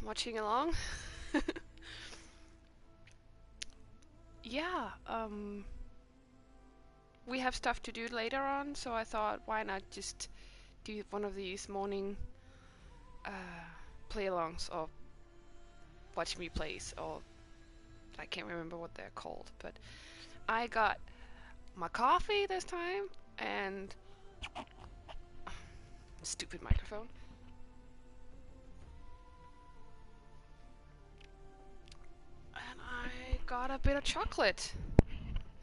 watching along. Yeah, we have stuff to do later on, so I thought, why not just do one of these morning play-alongs, or watch me plays, or I can't remember what they're called, but I got my coffee this time, and stupid microphone. And I got a bit of chocolate,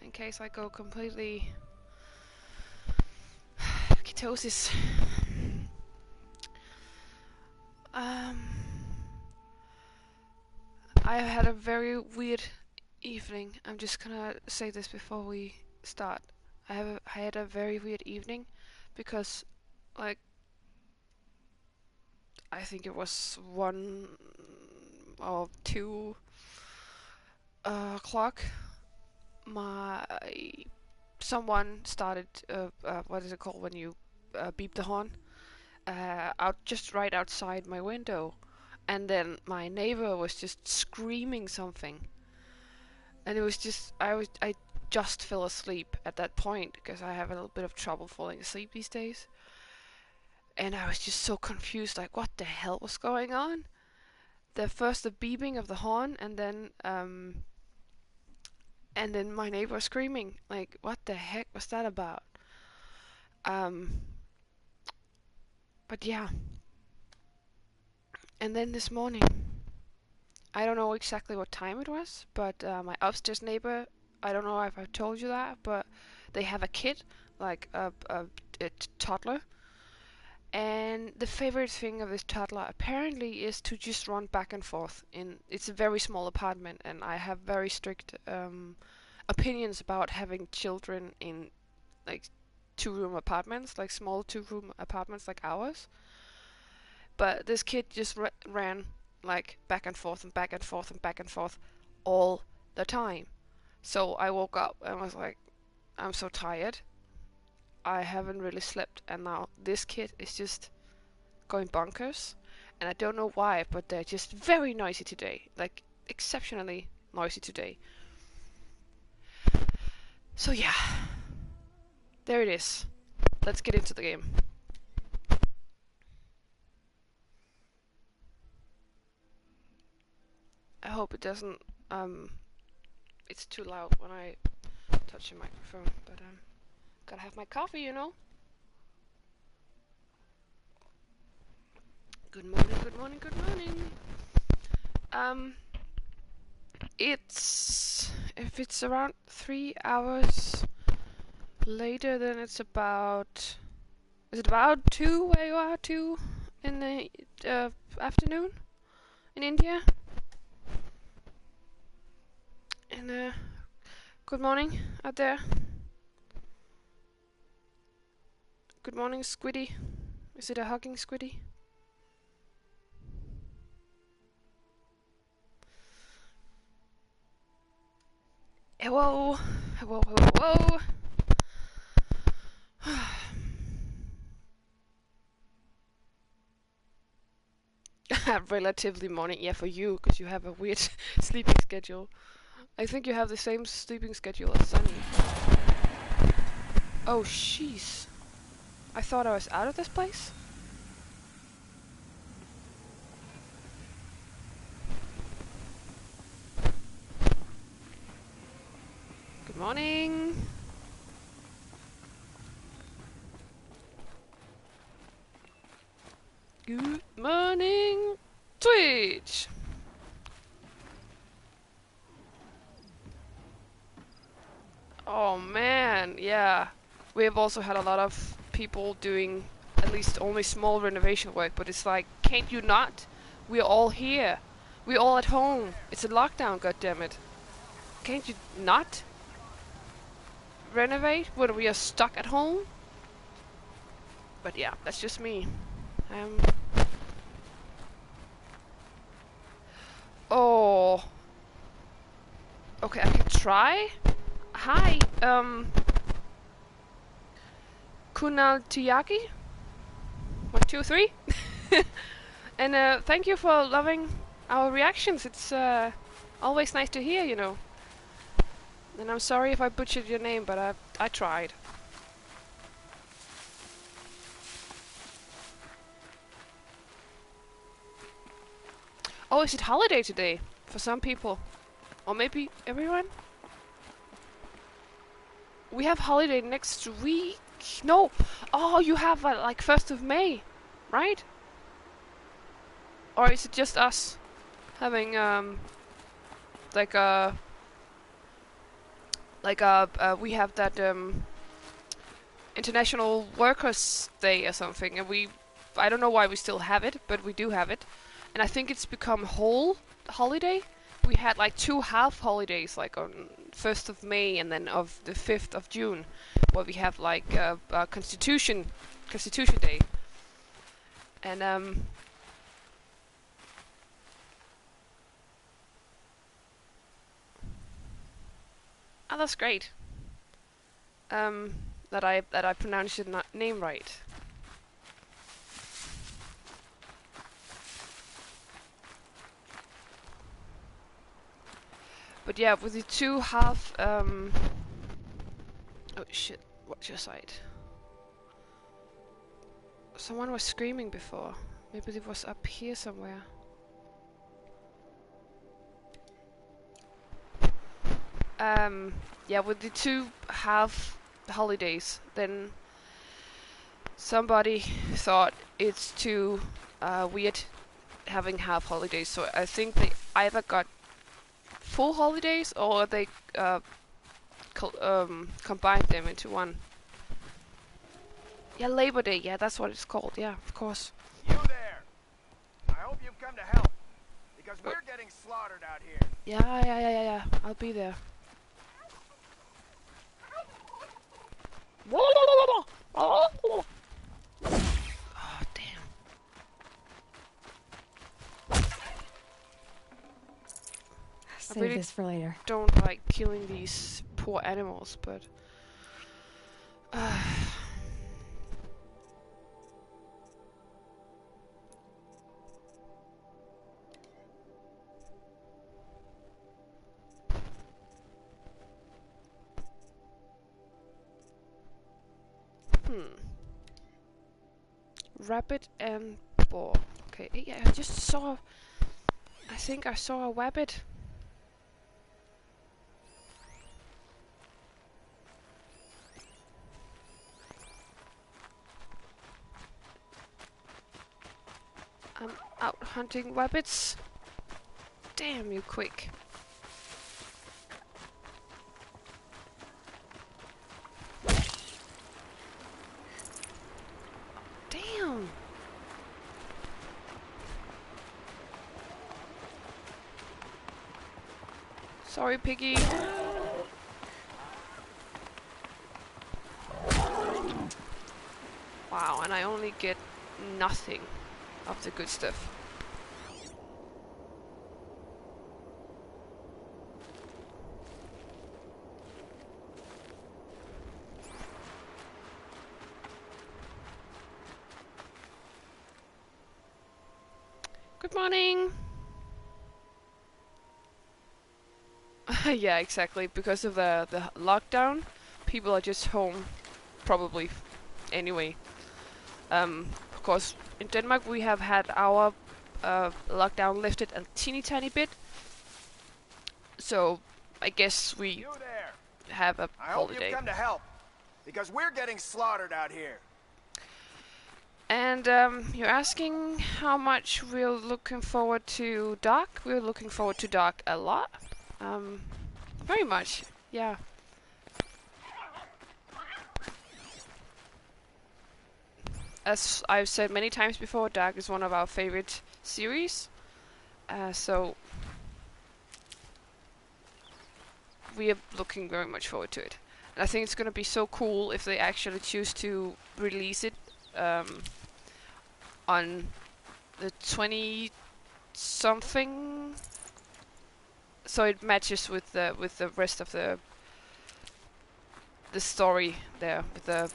in case I go completely ketosis. I had a very weird evening. I'm just gonna say this before we start. I had a very weird evening because, like, I think it was 1 or 2 o'clock. My someone started. What is it called when you beep the horn? Out just right outside my window, and then my neighbor was just screaming something, and it was just I just fell asleep at that point because I have a little bit of trouble falling asleep these days, and I was just so confused, like what the hell was going on? The beeping of the horn, and then my neighbor screaming, like what the heck was that about? Um, but yeah, and then this morning, I don't know exactly what time it was, but my upstairs neighbor, I don't know if I've told you that, but they have a kid, like a toddler. And the favorite thing of this toddler apparently is to just run back and forth. It's a very small apartment, and I have very strict opinions about having children in like 2-room apartments, like small 2-room apartments like ours. But this kid just ran like back and forth and back and forth and back and forth all the time. So I woke up and was like, I'm so tired. I haven't really slept, and now this kid is just going bonkers. And I don't know why, but they're just very noisy today. Like, exceptionally noisy today. So yeah, there it is. Let's get into the game. I hope it doesn't, it's too loud when I touch the microphone, but gotta have my coffee, you know? Good morning, good morning, good morning. Um, if it's around 3 hours later, then it's about, is it about 2 where you are, 2 in the afternoon in India? And good morning out there. Good morning, Squiddy. Is it a hugging Squiddy? Hello, hello, hello, hello. Relatively morning, yeah, for you, because you have a weird sleeping schedule. I think you have the same sleeping schedule as Sunny. Oh, jeez. I thought I was out of this place? Good morning. Good morning, Twitch. Oh man, yeah. We have also had a lot of people doing at least only small renovation work, but it's like, can't you not? We're all here. We're all at home. It's a lockdown, goddammit. Can't you not renovate when we are stuck at home? But yeah, that's just me. Oh. Okay, I can try. Hi, Kunal Tiyaki? 1, 2, 3. And thank you for loving our reactions. It's always nice to hear, you know. And I'm sorry if I butchered your name, but I tried. Oh, is it holiday today? For some people. Or maybe everyone? We have holiday next week. No! Oh, you have like 1st of May, right? Or is it just us having like we have that International Workers' Day or something, and I don't know why we still have it, but we do have it, and I think it's become whole holiday. We had like 2 half holidays, like on 1st of May and then of the 5th of June, where we have like Constitution Day, and oh, that's great. That I pronounced your name right. But yeah, with the 2 half oh shit, what's your side? Someone was screaming before. Maybe it was up here somewhere. Yeah, with the 2 half holidays, then somebody thought it's too weird having half holidays, so I think they either got full holidays or they combined them into one. Yeah, Labor Day, yeah, that's what it's called, yeah, of course. You there! I hope you've come to help, because we're getting slaughtered out here. Yeah, I'll be there. Oh, damn. Save really this for later. Don't like killing these poor animals, but rabbit and boar. Okay, yeah, I just saw. I think I saw a rabbit. I'm out hunting rabbits. Damn you quick. Damn. Sorry, piggy. Wow, and I only get nothing of the good stuff. Good morning! Yeah, exactly. Because of the lockdown, people are just home, probably, anyway. Of course, in Denmark we have had our lockdown lifted a teeny tiny bit. So, I guess we have a I holiday. hope you've come to help, because we're getting slaughtered out here. And you're asking how much we're looking forward to Dark. We're looking forward to Dark a lot. Very much, yeah. As I've said many times before, Dark is one of our favorite series. So we are looking very much forward to it. And I think it's gonna be so cool if they actually choose to release it on the 20 something, so it matches with the rest of the story there, with the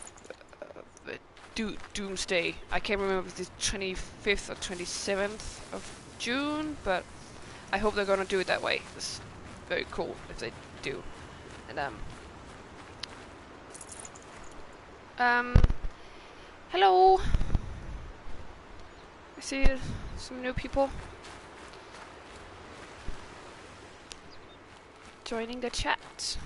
Doomsday. I can't remember if it's the 25th or 27th of June, but I hope they're gonna do it that way. It's very cool if they do. And hello. I see some new people joining the chat.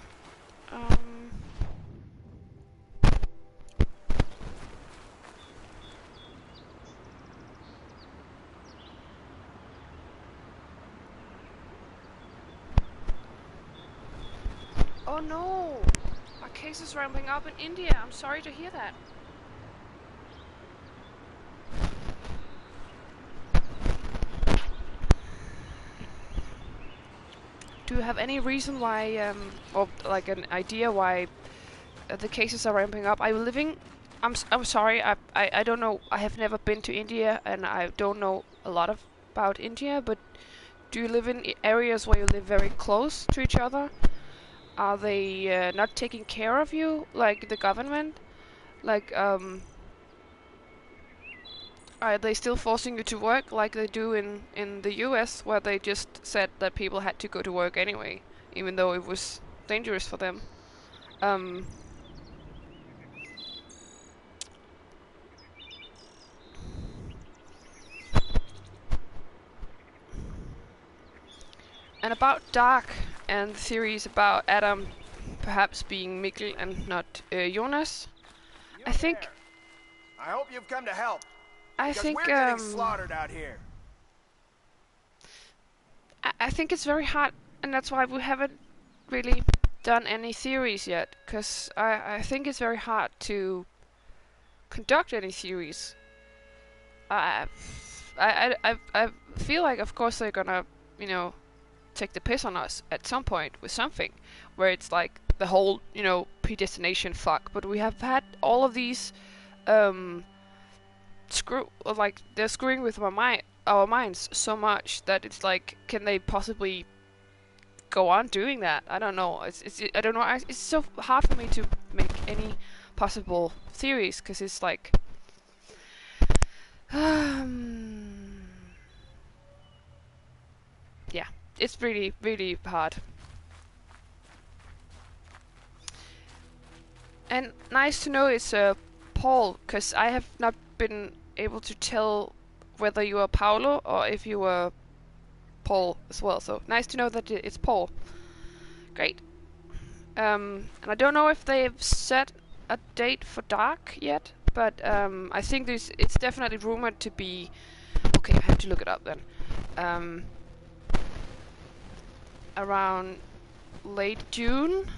Oh no! Our case is ramping up in India. I'm sorry to hear that. Do you have any reason why, or like an idea why the cases are ramping up? Are you living? I'm sorry. I don't know. I have never been to India, and I don't know a lot about India. But do you live in areas where you live very close to each other? Are they not taking care of you, like the government? Like, are they still forcing you to work like they do in the US, where they just said that people had to go to work anyway, even though it was dangerous for them? Um, and about Dark and the theories about Adam perhaps being Mikkel and not Jonas, I think There. I hope you've come to help. I Because think we're getting slaughtered out here. I think it's very hard, and that's why we haven't really done any theories yet, because I think it's very hard to conduct any theories. I, I feel like, of course, they're gonna, you know, take the piss on us at some point with something, where it's like the whole, you know, predestination fuck. But we have had all of these, they're screwing with our minds so much that it's like, can they possibly go on doing that? I don't know. I don't know. It's so hard for me to make any possible theories, because it's like, yeah, it's really, really hard. And nice to know it's Paul, because I have not been able to tell whether you are Paolo or if you were Paul as well. So nice to know that it's Paul. Great. And I don't know if they've set a date for Dark yet, but I think it's definitely rumored to be. Okay, I have to look it up then. Around late June.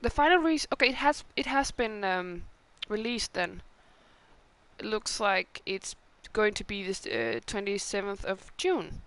The final okay, it has been released then. It looks like it's going to be this 27th of June.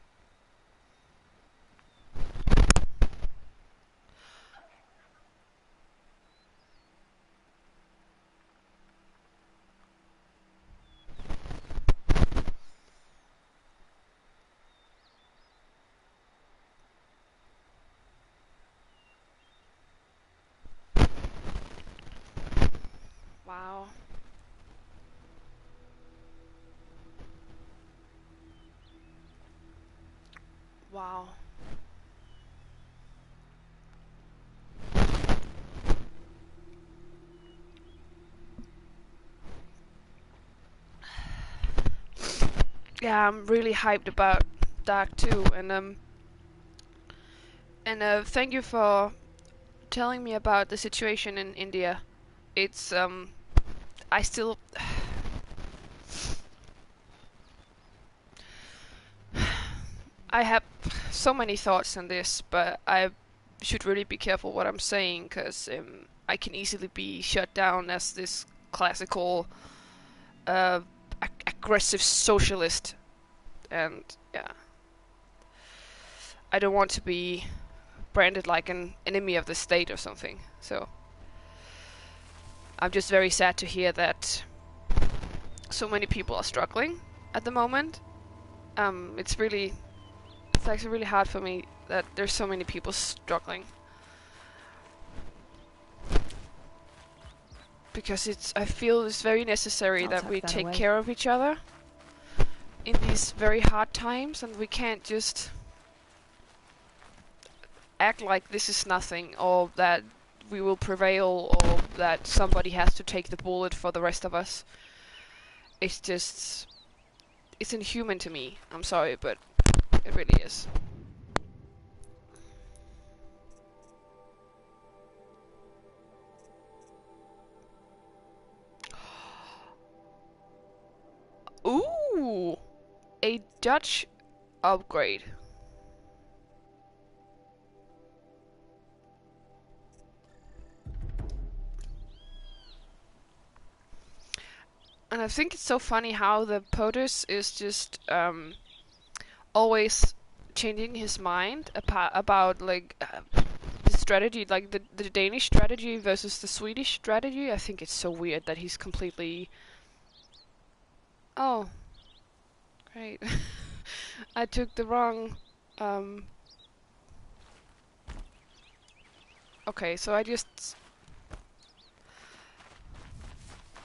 Wow. Wow. Yeah, I'm really hyped about Dark too, and thank you for telling me about the situation in India. It's I still I have so many thoughts on this, but I should really be careful what I'm saying, because I can easily be shut down as this classical uh, aggressive socialist, and yeah, I don't want to be branded like an enemy of the state or something. So I'm just very sad to hear that so many people are struggling at the moment. It's actually really hard for me that there's so many people struggling. because I feel it's very necessary I'll that tuck we that take away. care of each other in these very hard times, and we can't just act like this is nothing, or that we will prevail, or that somebody has to take the bullet for the rest of us. It's just, it's inhuman to me. I'm sorry, but it really is. Ooh, a Dutch upgrade. And I think it's so funny how the POTUS is just always changing his mind about like the strategy, like the Danish strategy versus the Swedish strategy. I think it's so weird that he's completely. Oh, great! I took the wrong. Um, okay, so I just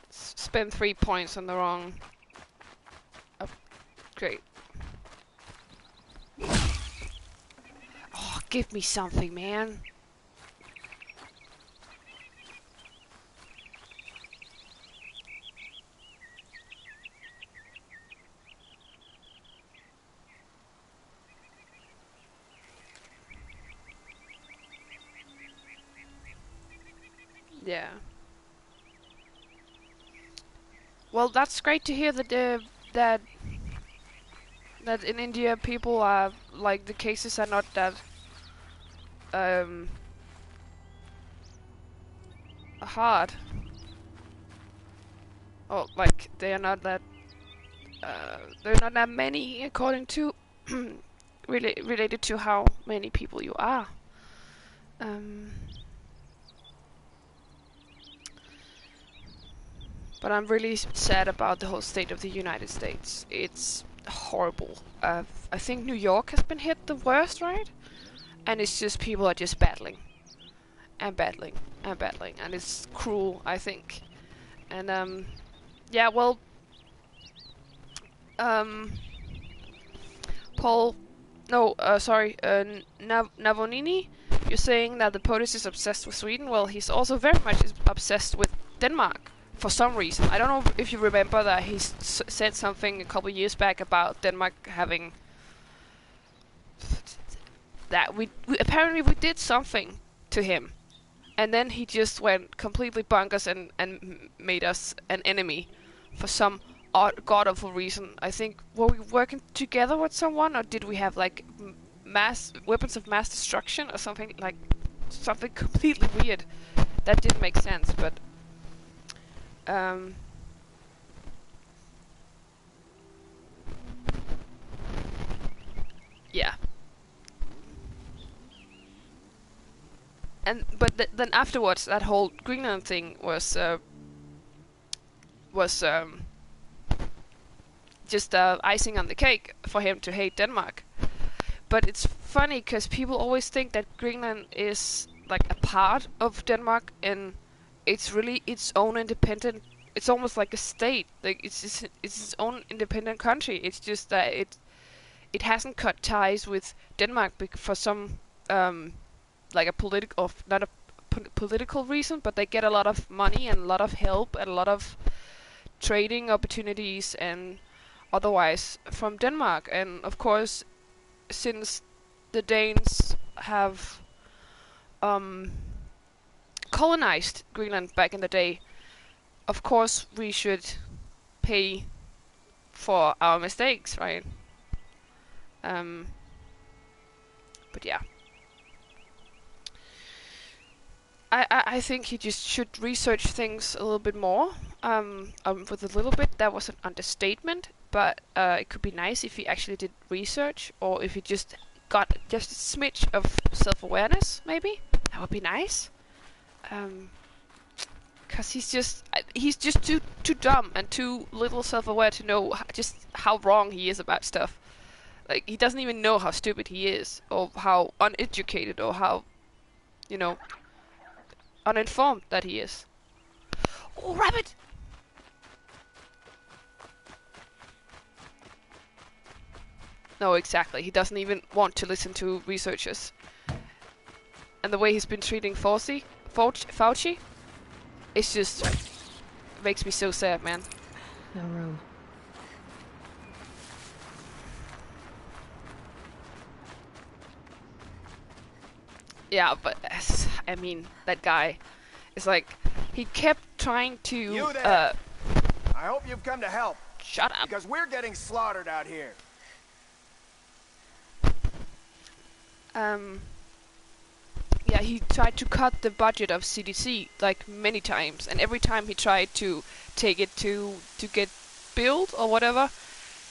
spent 3 points on the wrong. Great. Oh, give me something, man. Yeah. Well, that's great to hear that that in India people are like the cases are not that um hard, or like they are not that there are not that many according to related to how many people you are. Um, but I'm really sad about the whole state of the United States. It's horrible. I think New York has been hit the worst, right? And it's just people are just battling and battling and battling, and it's cruel, I think. And yeah, well, um, Paul, no, sorry, Navonini, you're saying that the POTUS is obsessed with Sweden. Well, he's also very much obsessed with Denmark for some reason. I don't know if you remember that he said something a couple years back about Denmark having that we apparently we did something to him, and then he just went completely bonkers and made us an enemy for some odd god awful reason. I think, were we working together with someone, or did we have like mass weapons of mass destruction or something, like something completely weird that didn't make sense? But um, yeah. And but then afterwards, that whole Greenland thing was just icing on the cake for him to hate Denmark. But it's funny because people always think that Greenland is like a part of Denmark, and it's really its own independent. It's almost like a state. Like it's its own independent country. It's just that it hasn't cut ties with Denmark for some like a political, not a political reason, but they get a lot of money and a lot of help and a lot of trading opportunities and otherwise from Denmark. And of course, since the Danes have um, colonized Greenland back in the day, of course we should pay for our mistakes, right? Um, but yeah, I think he just should research things a little bit more. With a little bit, that was an understatement, but it could be nice if he actually did research, or if he just got just a smidge of self-awareness, maybe. That would be nice. Cause he's just too dumb and too little self-aware to know just how wrong he is about stuff. Like, he doesn't even know how stupid he is, or how uneducated, or how, you know, uninformed that he is. Oh, rabbit! No, exactly. He doesn't even want to listen to researchers. And the way he's been treating Fauci, it's just makes me so sad, man. No room. Yeah, but I mean, that guy is like, he kept trying to. You there! I hope you've come to help. Shut up. Because we're getting slaughtered out here. Yeah, he tried to cut the budget of CDC like many times, and every time he tried to take it to get billed or whatever,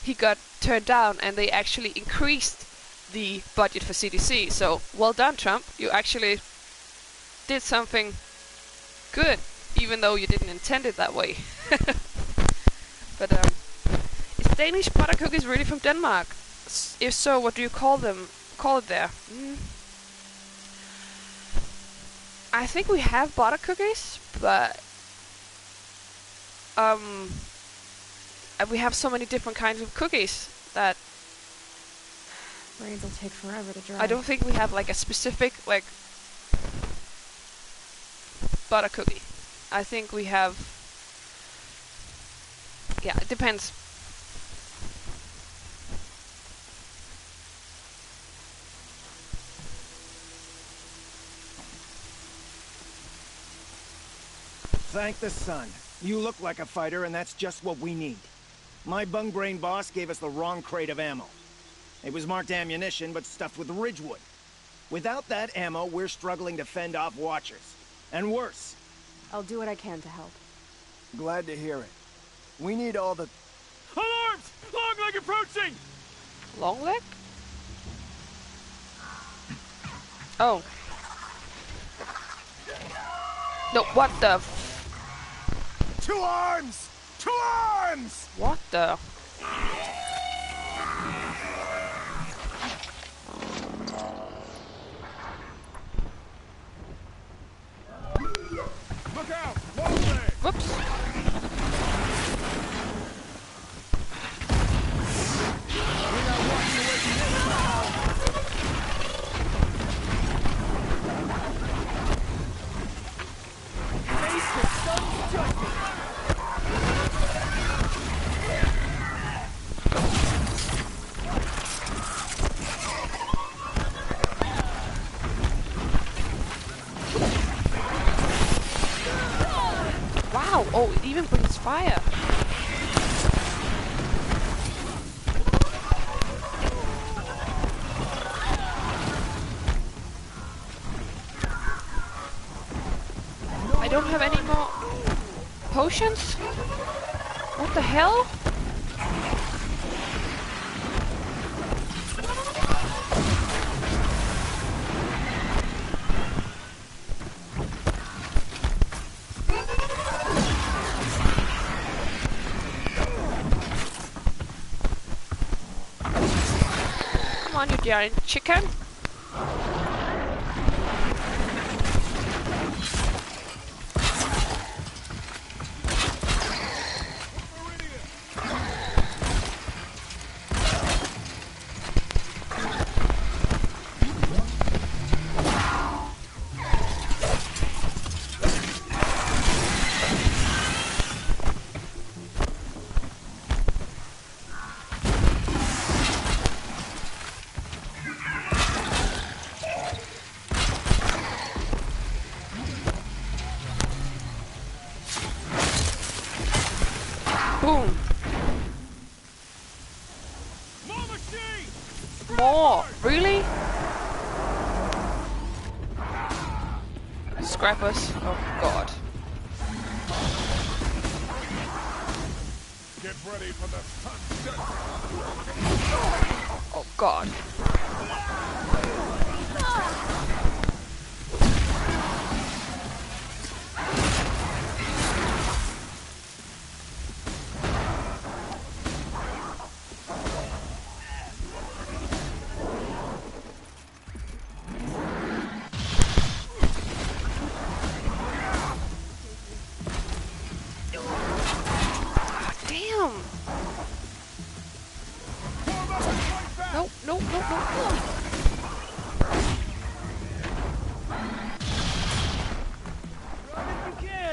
he got turned down, and they actually increased the budget for CDC. So well done, Trump. You actually did something good, even though you didn't intend it that way. But is Danish butter cookies really from Denmark? If so, what do you call them? Call it there. I think we have butter cookies, but and we have so many different kinds of cookies that Brains will take forever to dry. I don't think we have like a specific like butter cookie. I think we have. Yeah, it depends. Thank the sun. You look like a fighter, and that's just what we need. My bung-brain boss gave us the wrong crate of ammo. It was marked ammunition, but stuffed with Ridgewood. Without that ammo, we're struggling to fend off Watchers. And worse. I'll do what I can to help. Glad to hear it. We need all the... Alarms! Longleg approaching! Long leg? Oh. No, what the? 2 arms! 2 arms! What the? Look out! Longleg! Whoops. Wow, oh, it even brings fire. I don't have any more potions? What the hell? Come on, you giant chicken. Boom. More? Really? Scrappers. Oh god. Get ready for the sunset! Oh god.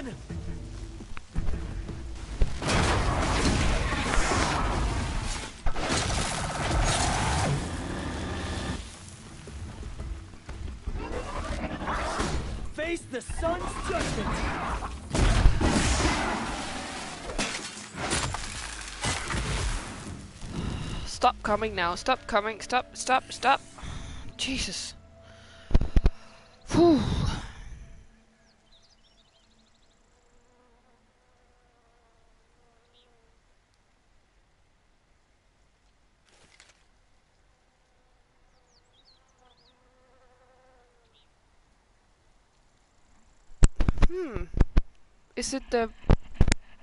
on! Face the sun's judgment! Stop coming now. Stop coming. Stop, stop, stop. Jesus. Whew. Is it the...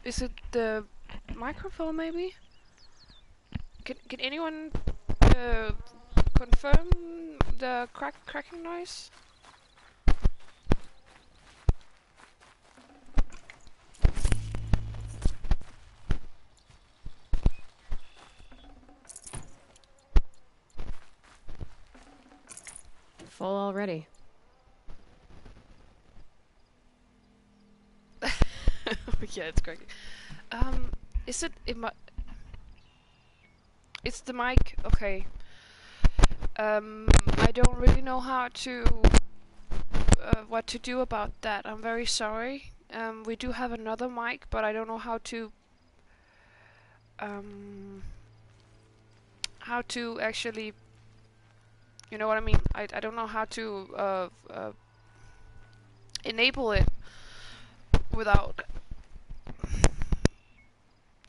Is it the microphone maybe? Can anyone confirm the cracking noise? Full already. Yeah, it's cracking. Is it it's the mic? Okay. I don't really know how to what to do about that. I'm very sorry. We do have another mic, but I don't know how to actually, you know what I mean? I don't know how to enable it without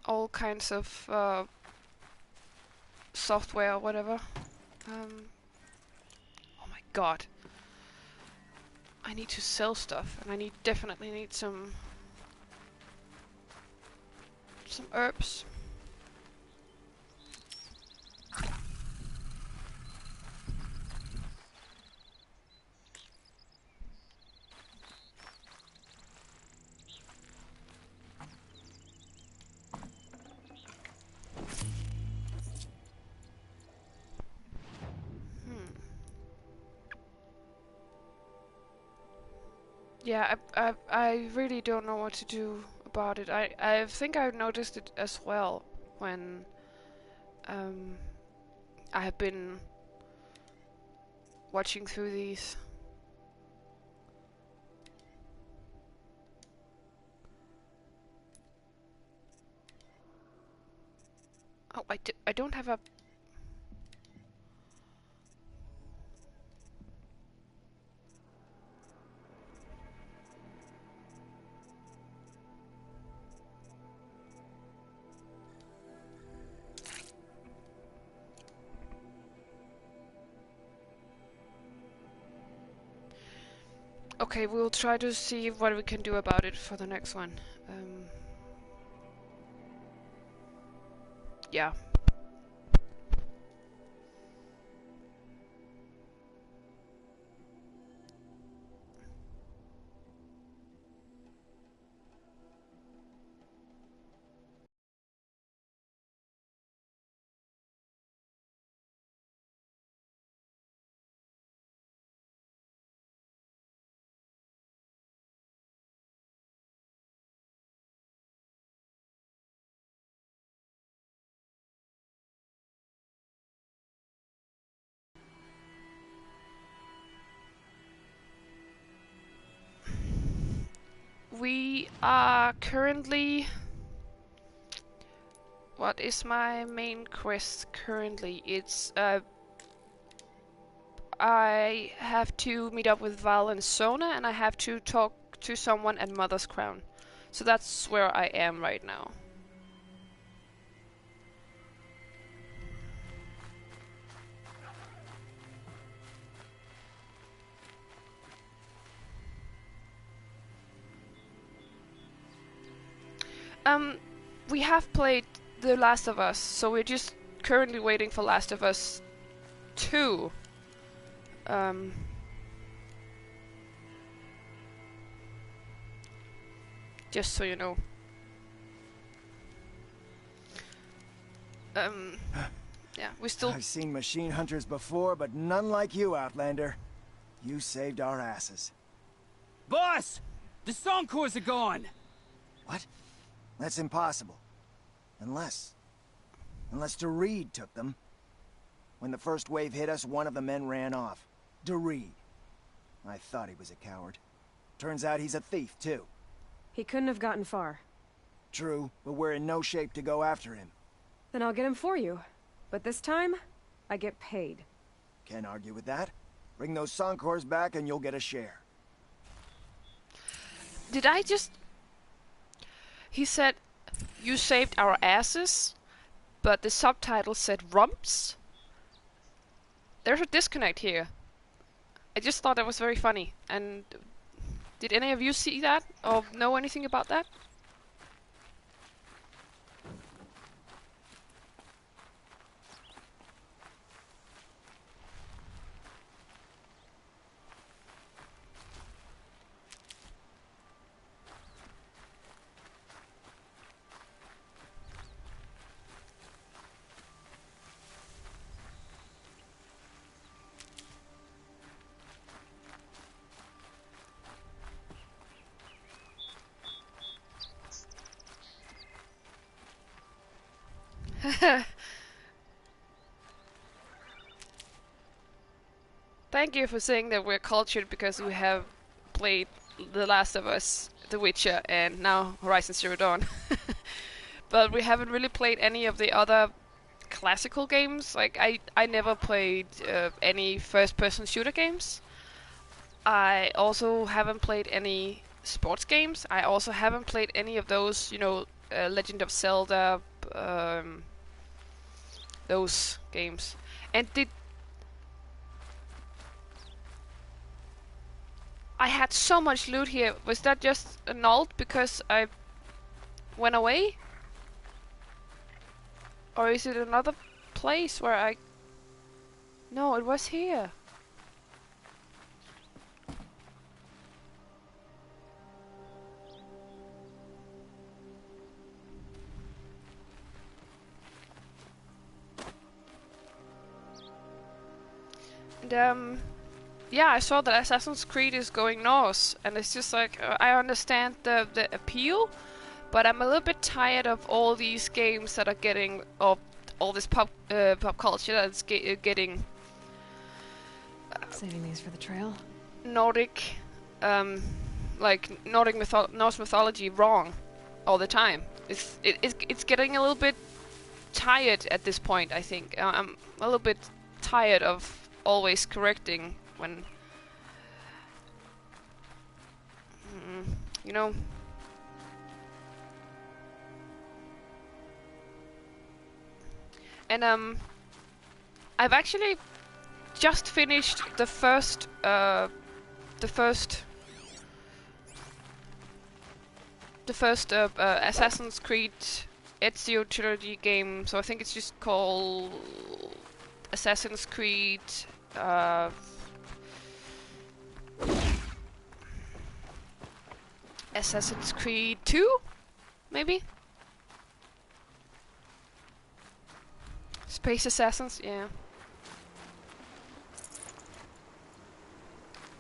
all kinds of software or whatever. Oh my god. I need to sell stuff, and I definitely need some herbs. Yeah, I really don't know what to do about it. I think I noticed it as well when I have been watching through these. Oh, I don't have a... Okay, we'll try to see what we can do about it for the next one. Yeah. We are currently... What is my main quest currently? It's I have to meet up with Val and Sona, and I have to talk to someone at Mother's Crown. So that's where I am right now. We have played The Last of Us, so we're just currently waiting for Last of Us 2. Just so you know. Yeah, we still... I've seen machine hunters before, but none like you, Outlander. You saved our asses. Boss! The Songcores are gone! What? That's impossible. Unless DeReed took them. When the first wave hit us, one of the men ran off. DeReed. I thought he was a coward. Turns out he's a thief, too. He couldn't have gotten far. True, but we're in no shape to go after him. Then I'll get him for you. But this time, I get paid. Can't argue with that. Bring those Songcores back and you'll get a share. Did I just... He said, you saved our asses, but the subtitle said rumps? There's a disconnect here. I just thought that was very funny. And did any of you see that or know anything about that? Thank you for saying that we're cultured because we have played The Last of Us, The Witcher, and now Horizon Zero Dawn. But we haven't really played any of the other classical games. Like, I never played any first-person shooter games. I also haven't played any sports games. I also haven't played any of those, you know, Legend of Zelda, those games. And I had so much loot here. Was that just annulled because I went away? Or is it another place where I... No, it was here. And yeah, I saw that Assassin's Creed is going north, and it's just like, I understand the appeal, but I'm a little bit tired of all these games that are getting, of all this pop culture that's getting Saving these for the trail. Nordic, like Norse mythology wrong all the time. It's getting a little bit tired at this point. I think I'm a little bit tired of always correcting when, you know. And I've actually just finished the first Assassin's Creed Ezio trilogy game. So I think it's just called Assassin's Creed. Assassin's Creed 2, maybe? Space Assassins, yeah.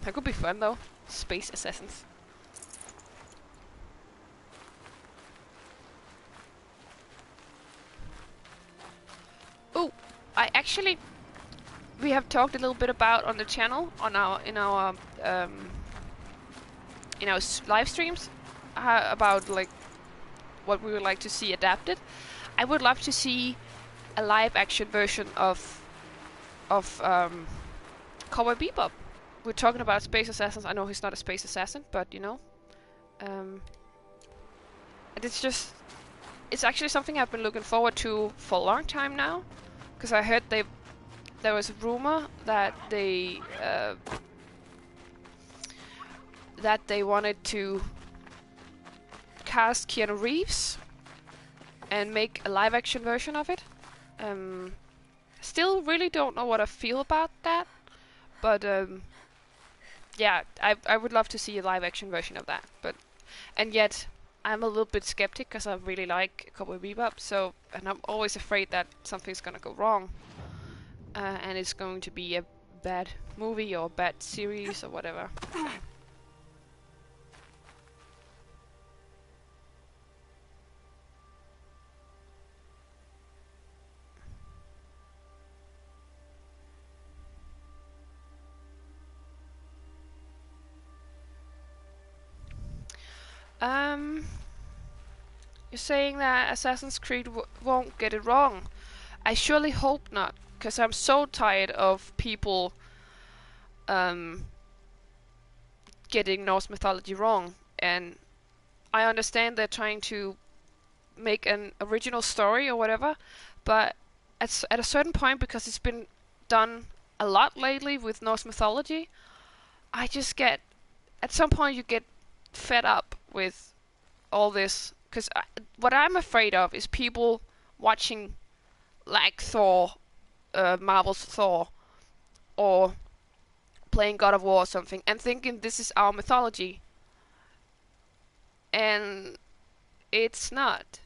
That could be fun though. Space Assassins. Oh, we have talked a little bit about on the channel, on in our live streams, about like what we would like to see adapted. I would love to see a live action version of Cowboy Bebop. We're talking about Space Assassins. I know he's not a space assassin, but you know, and it's actually something I've been looking forward to for a long time now, because I heard there was a rumor that they wanted to cast Keanu Reeves and make a live action version of it. Still really don't know what I feel about that, but yeah, I would love to see a live action version of that. And yet I'm a little bit skeptic because I really like Cowboy Bebop, and I'm always afraid that something's gonna go wrong, and it's going to be a bad movie or a bad series or whatever. Um, you're saying that Assassin's Creed won't get it wrong. I surely hope not, because I'm so tired of people um, getting Norse mythology wrong. And I understand they're trying to make an original story or whatever, but at a certain point, because it's been done a lot lately with Norse mythology, I just get, at some point you get fed up with all this. Because what I'm afraid of is people watching like Thor, Marvel's Thor, or playing God of War or something, and thinking this is our mythology, and it's not.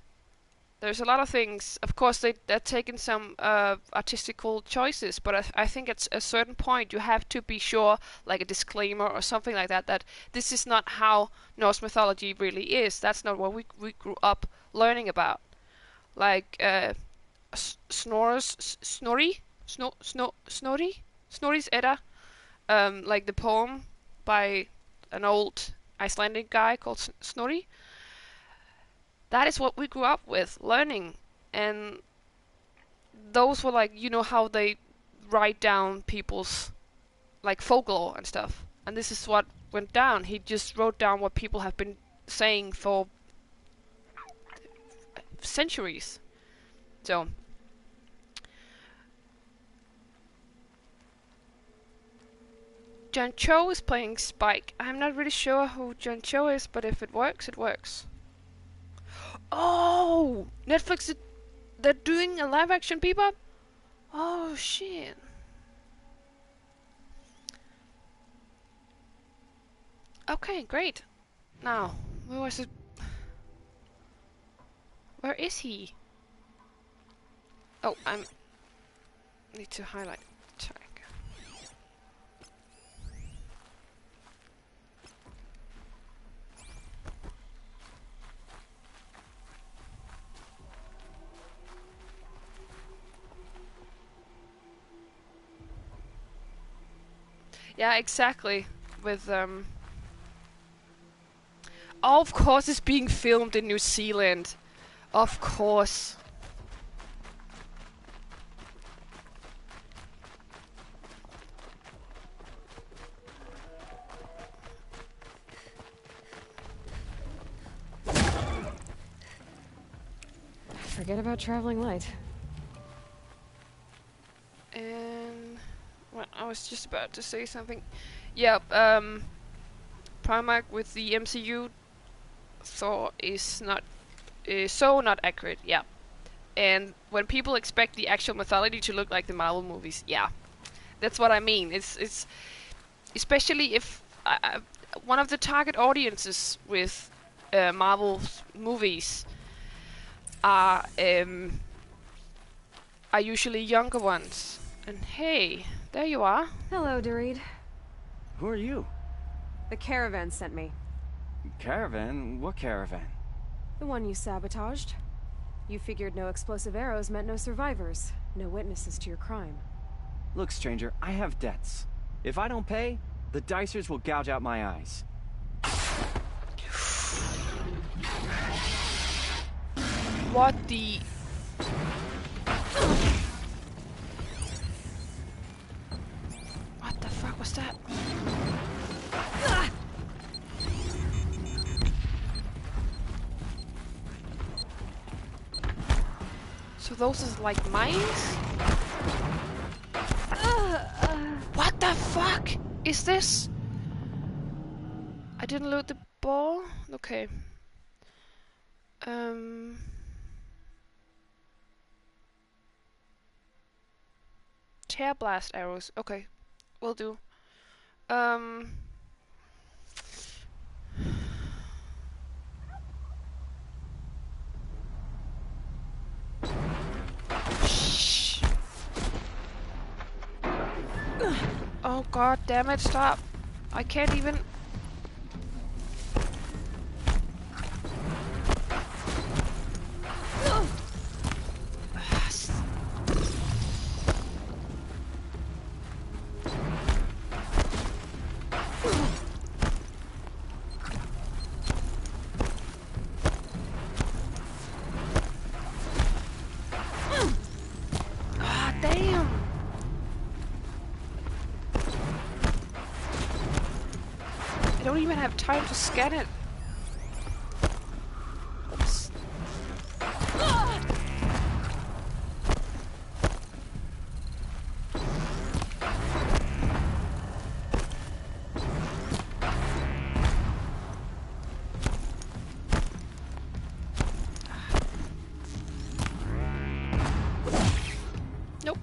There's a lot of things. Of course, they're taking some artistical choices, but I think at a certain point you have to be sure, like a disclaimer or something like that, that this is not how Norse mythology really is. That's not what we grew up learning about. Like Snorri's Edda, like the poem by an old Icelandic guy called Snorri. That is what we grew up with learning, and those were like, you know, how they write down people's like folklore and stuff. And this is what went down. He just wrote down what people have been saying for centuries. So John Cho is playing Spike. I'm not really sure who John Cho is, but if it works, it works. Oh, Netflix, they're doing a live action Bebop? Oh, shit. Okay, great. Now, where was it? Where is he? Oh, need to highlight tag. Yeah, exactly. With oh, of course it's being filmed in New Zealand. Of course. Forget about traveling light. And well, I was just about to say something. Yeah, Primark with the MCU Thor is so not accurate. Yeah, and when people expect the actual mythology to look like the Marvel movies, yeah, that's what I mean. It's especially if one of the target audiences with Marvel movies are usually younger ones. And hey, there you are. Hello, Dorit. Who are you? The caravan sent me. Caravan? What caravan? The one you sabotaged. You figured no explosive arrows meant no survivors, no witnesses to your crime. Look, stranger, I have debts. If I don't pay, the Dicers will gouge out my eyes. What the... What the fuck was that? So those is like mines? What the fuck is this? I didn't loot the ball? Okay. Tear blast arrows. Okay. Will do. Shh. Oh god damn it, stop. I can't even... even have time to scan it. Oops. Nope.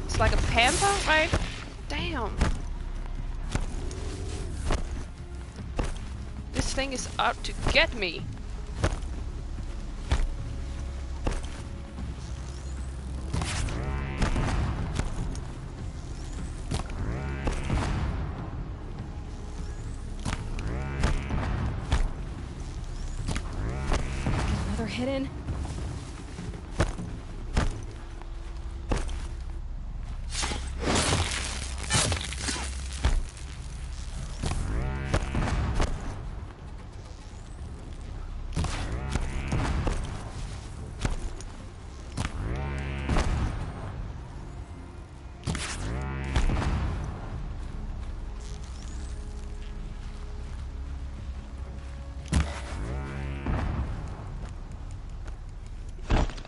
It's like a panther, right? Damn. This thing is out to get me. Another hidden.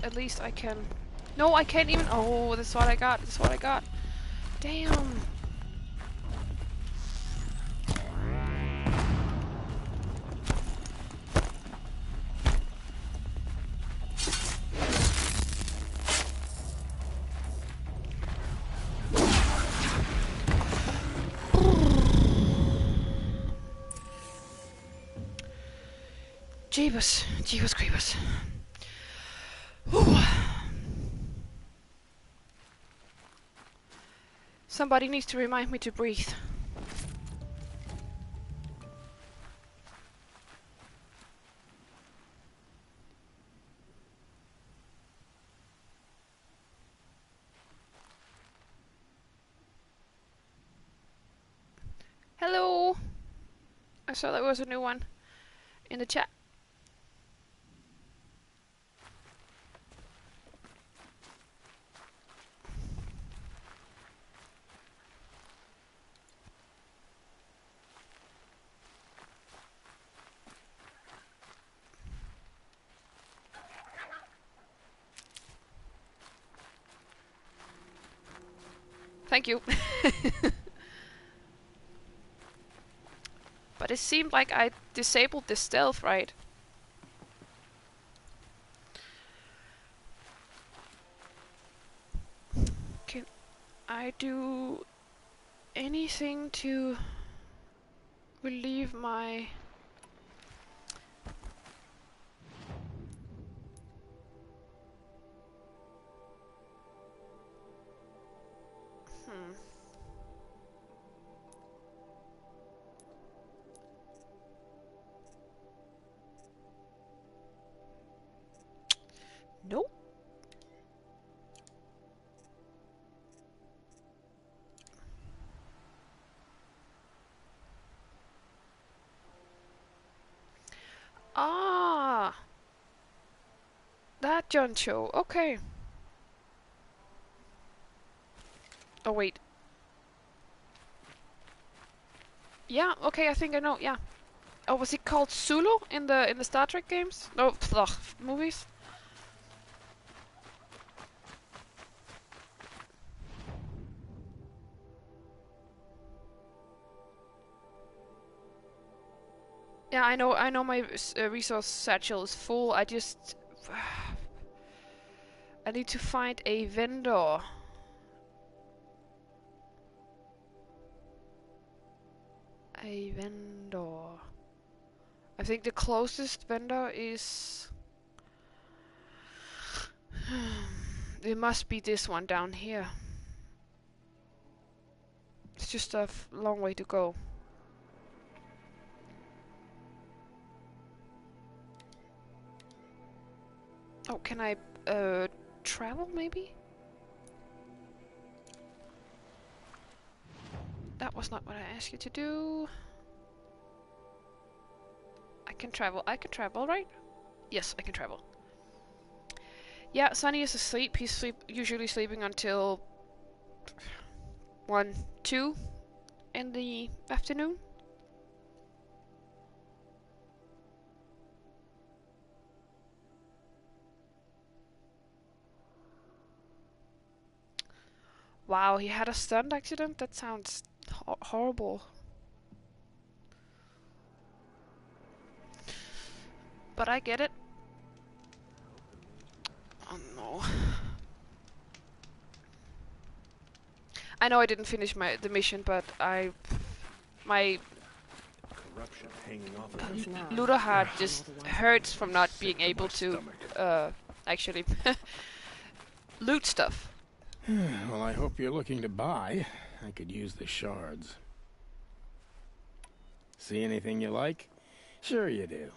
At least I can... No, I can't even... Oh, that's what I got. That's what I got. Damn. Jeebus. Jeebus creepers. Whew. Somebody needs to remind me to breathe. Hello! I saw there was a new one in the chat. Thank you. But it seemed like I disabled the stealth, right? Can I do anything to relieve my... Hmm. Nope. Ah, that John Cho. Okay. Oh wait. Yeah. Okay. I think I know. Yeah. Oh, was it called Zulu in the Star Trek games? No, ugh, movies. Yeah, I know. I know. My resource satchel is full. I just I need to find a vendor. A vendor. I think the closest vendor is... It must be this one down here. It's just a long way to go. Oh, can I travel maybe? That was not what I asked you to do. I can travel. I can travel, right? Yes, I can travel. Yeah, Sunny is asleep. He's usually sleeping until 1, 2. in the afternoon. Wow, he had a stunt accident? That sounds horrible. But I get it. Oh no. I know I didn't finish the mission, but my Corruption hanging off of It's not. Ludo heart I'm just all the ones hurts from not Sick being to my able to stomach. actually loot stuff. Well, I hope you're looking to buy. I could use the shards. See anything you like? Sure you do.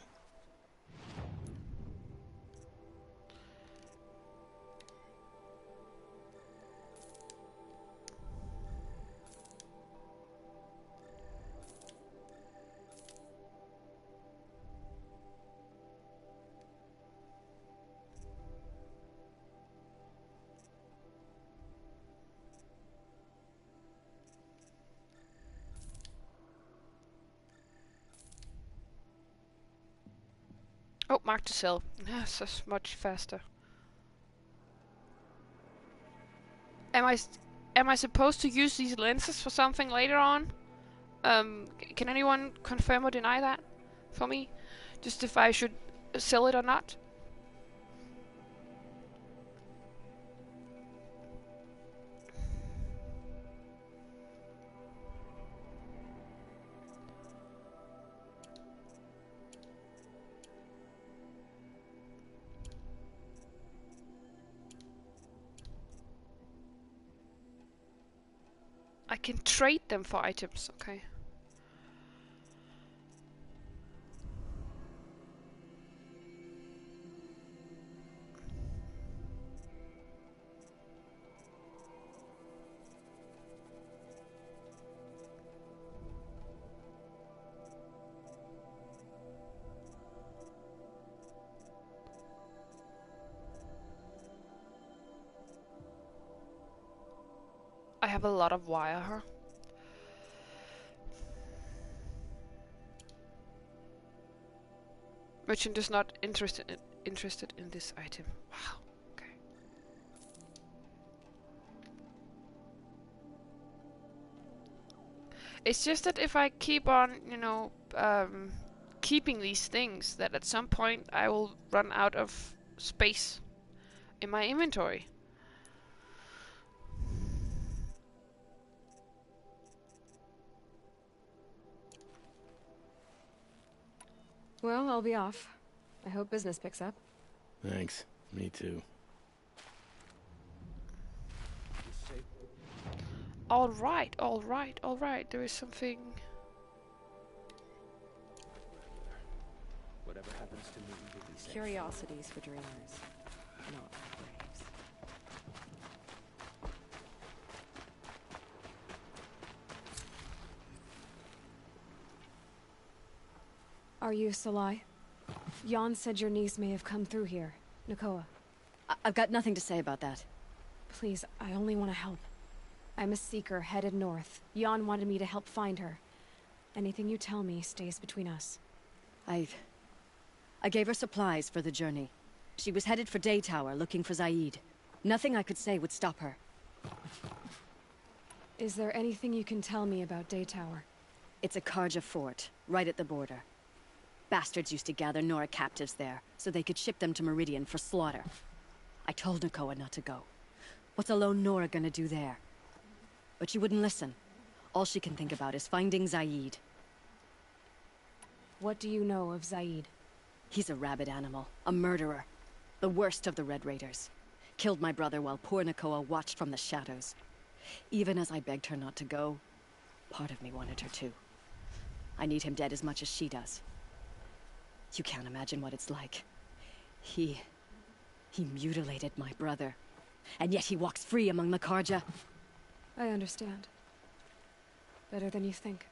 Oh, mark to sell. Yes, that's much faster. Am am I supposed to use these lenses for something later on? Can anyone confirm or deny that for me? Just if I should sell it or not? I can trade them for items, okay. I have a lot of wire here. Merchant is not interested in this item. Wow. Okay. It's just that if I keep on, keeping these things, that at some point I will run out of space in my inventory. Well, I'll be off. I hope business picks up. Thanks. Me too. Alright, alright, alright. There is something. Whatever happens to me will be safe. Curiosities for dreamers, not graves. Are you Salai? Jan said your niece may have come through here. Nakoa. I've got nothing to say about that. Please, I only want to help. I'm a seeker headed north. Jan wanted me to help find her. Anything you tell me stays between us. I gave her supplies for the journey. She was headed for Day Tower, looking for Zaid. Nothing I could say would stop her. Is there anything you can tell me about Day Tower? It's a Karja fort, right at the border. Bastards used to gather Nora captives there, so they could ship them to Meridian for slaughter. I told Nakoa not to go. What's a lone Nora gonna do there? But she wouldn't listen. All she can think about is finding Zaid. What do you know of Zaid? He's a rabid animal, a murderer. The worst of the Red Raiders. Killed my brother while poor Nakoa watched from the shadows. Even as I begged her not to go, part of me wanted her to. I need him dead as much as she does. You can't imagine what it's like. He mutilated my brother. And yet he walks free among the Karja. I understand. Better than you think.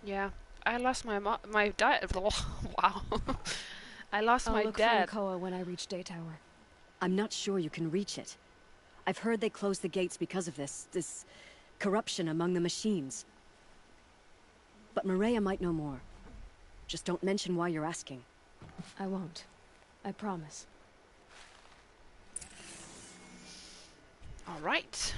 Yeah, I lost my dad. Wow. I lost I'll my look dad. for Nakoa when I reach Day Tower. I'm not sure you can reach it. I've heard they closed the gates because of this Corruption among the machines. But Maria might know more. Just don't mention why you're asking. I won't. I promise. All right.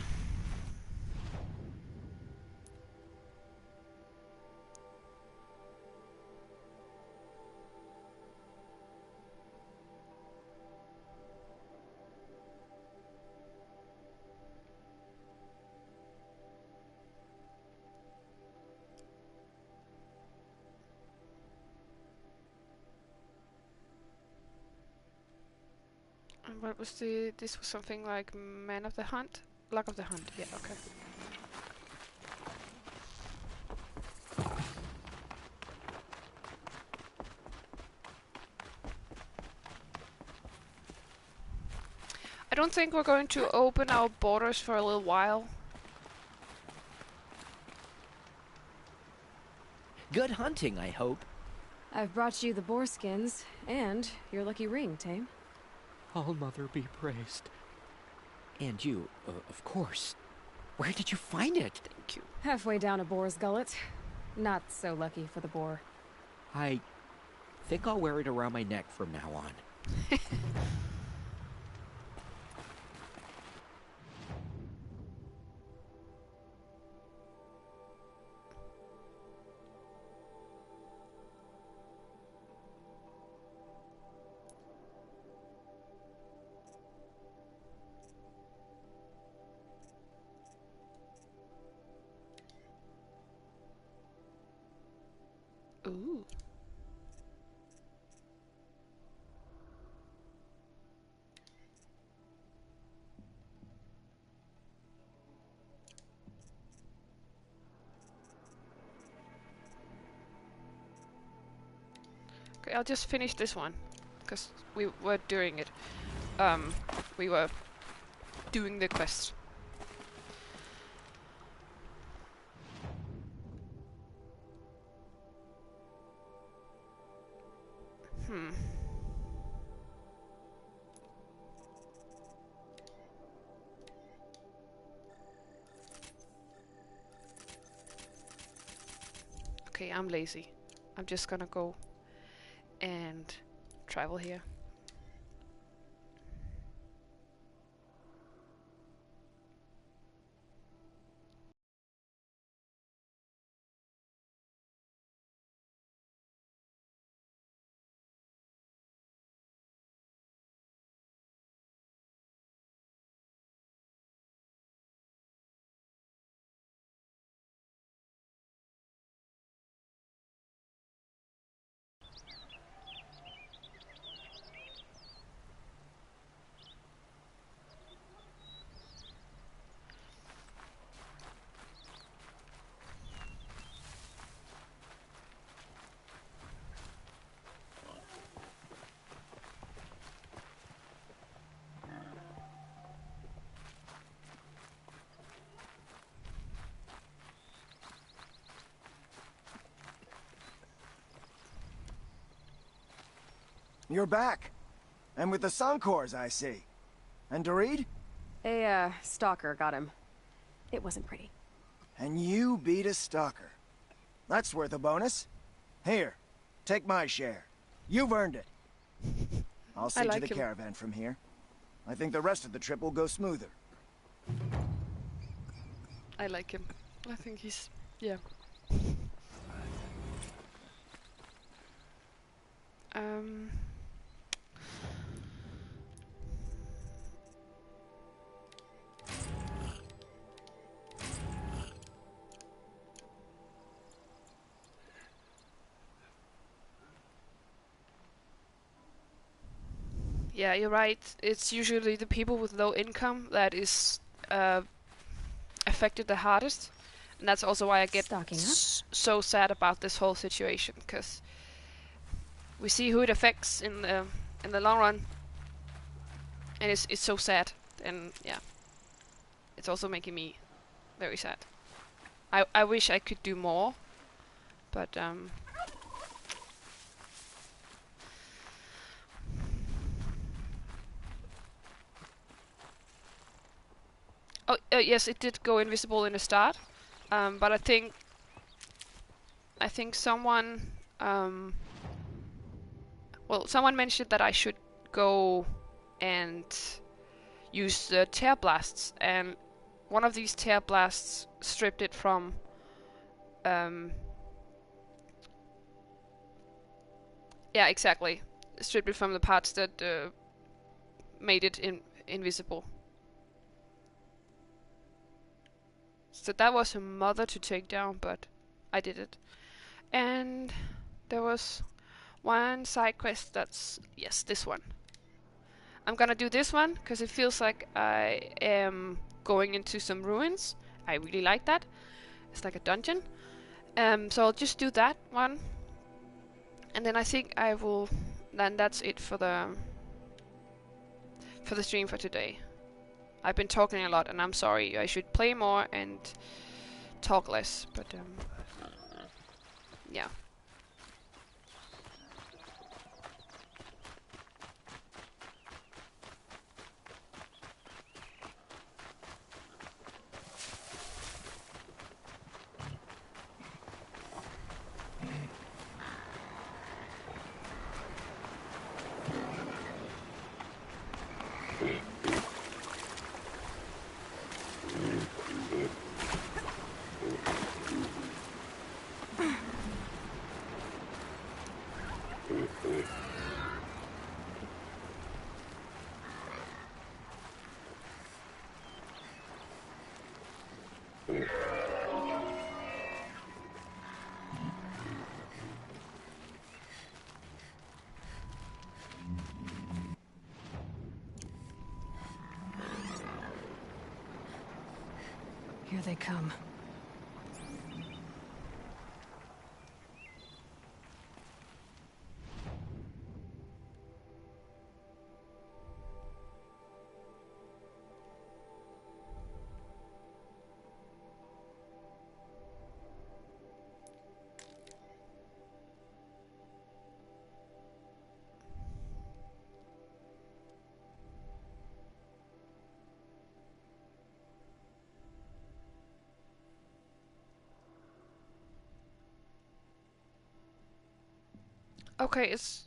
And what was this was something like Man of the Hunt? Luck of the Hunt, yeah, okay. I don't think we're going to open our borders for a little while. Good hunting, I hope. I've brought you the boar skins, and your lucky ring, Tame. All Mother be praised. And you, of course. Where did you find it? Thank you. Halfway down a boar's gullet. Not so lucky for the boar. I think I'll wear it around my neck from now on. Ooh. Okay, I'll just finish this one, because we were doing it. We were doing the quest. Okay, I'm lazy. I'm just gonna go and travel here. You're back. And with the Suncors, I see. And Dorid? A, stalker got him. It wasn't pretty. And you beat a stalker. That's worth a bonus. Here, take my share. You've earned it. I'll see like to the him. caravan from here. I think the rest of the trip will go smoother. I like him. I think he's... yeah. Um... Yeah, you're right. It's usually the people with low income that is affected the hardest, and that's also why I get Stocking up. so sad about this whole situation, because we see who it affects in the long run, and it's so sad. And yeah, it's also making me very sad. I wish I could do more, but Oh, yes, it did go invisible in the start. But I think someone, well, someone mentioned that I should go and use the tear blasts, and one of these tear blasts stripped it from, yeah, exactly, stripped it from the parts that made it invisible. So that was a mother to take down, but I did it. And there was one side quest that's, yes, this one. I'm gonna do this one because it feels like I am going into some ruins. I really like that. It's like a dungeon. So I'll just do that one. And then I think I will, then that's it for the stream for today. I've been talking a lot and I'm sorry. I should play more and talk less, but yeah. Here they come. Okay, it's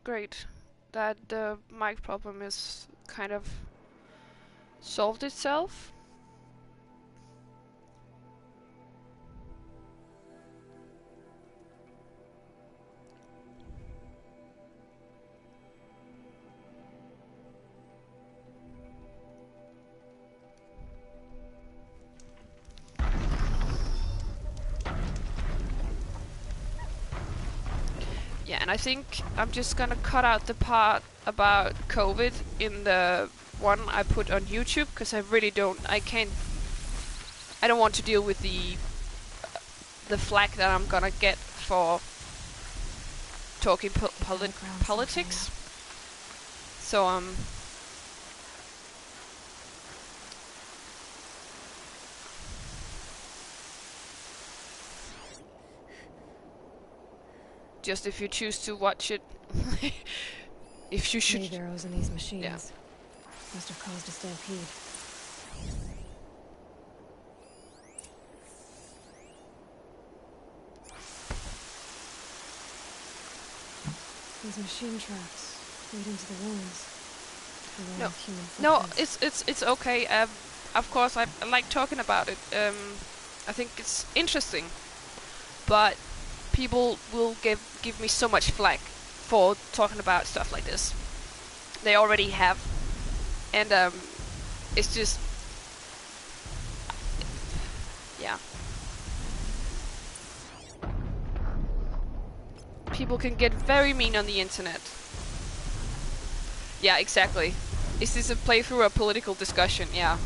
great that the mic problem is kind of solved itself. Yeah, and I think I'm just gonna cut out the part about COVID in the one I put on YouTube, because I really don't, I don't want to deal with the flack that I'm gonna get for talking politics. So just if you choose to watch it, if you should. Wave arrows in these machines. Yeah. Must have caused a stampede. These machine tracks lead into the ruins. No, Human no, footprints. it's okay. Of course, I like talking about it. I think it's interesting, but people will give me so much flack for talking about stuff like this. They already have, and it's just, yeah. People can get very mean on the internet. Yeah, exactly. Is this a playthrough or a political discussion? Yeah.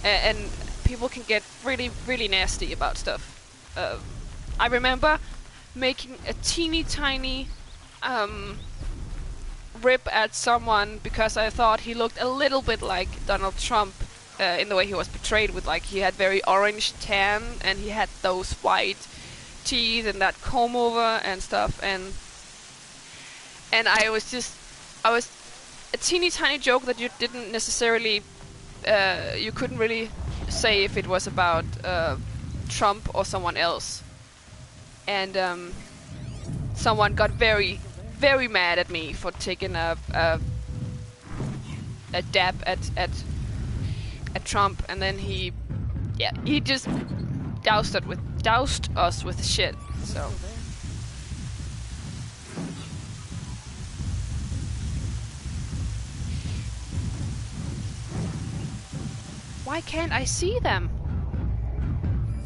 And people can get really, really nasty about stuff. I remember making a teeny tiny rip at someone because I thought he looked a little bit like Donald Trump in the way he was portrayed, with like he had very orange tan and he had those white teeth and that comb over and stuff, and I was a teeny tiny joke that you didn't necessarily you couldn't really say if it was about Trump or someone else. And someone got very, very mad at me for taking a dab at Trump, and then he just doused us with shit. So. Why can't I see them?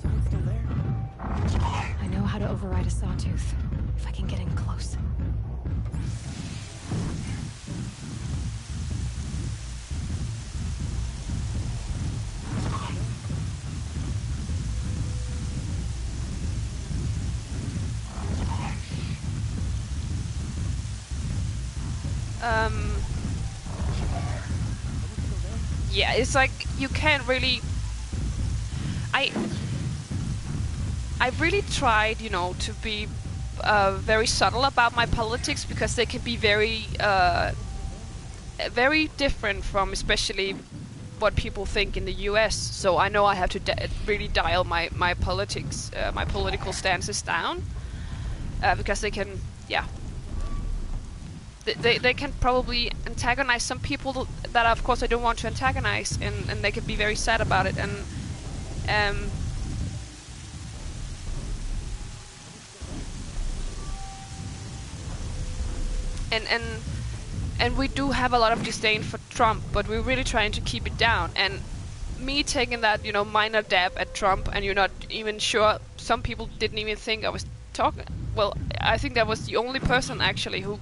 Someone still there? I know how to override a sawtooth, if I can get in close. Yeah, it's like you can't really. I've really tried, you know, to be very subtle about my politics, because they can be very, very different from especially what people think in the U.S. So I know I have to really dial my politics, my political stances down, because they can, yeah. They can probably antagonize some people that, of course, I don't want to antagonize, and they can be very sad about it. And we do have a lot of disdain for Trump, but we're really trying to keep it down. And me taking that, you know, minor dab at Trump, and you're not even sure. Some people didn't even think I was talking. Well, I think that was the only person actually who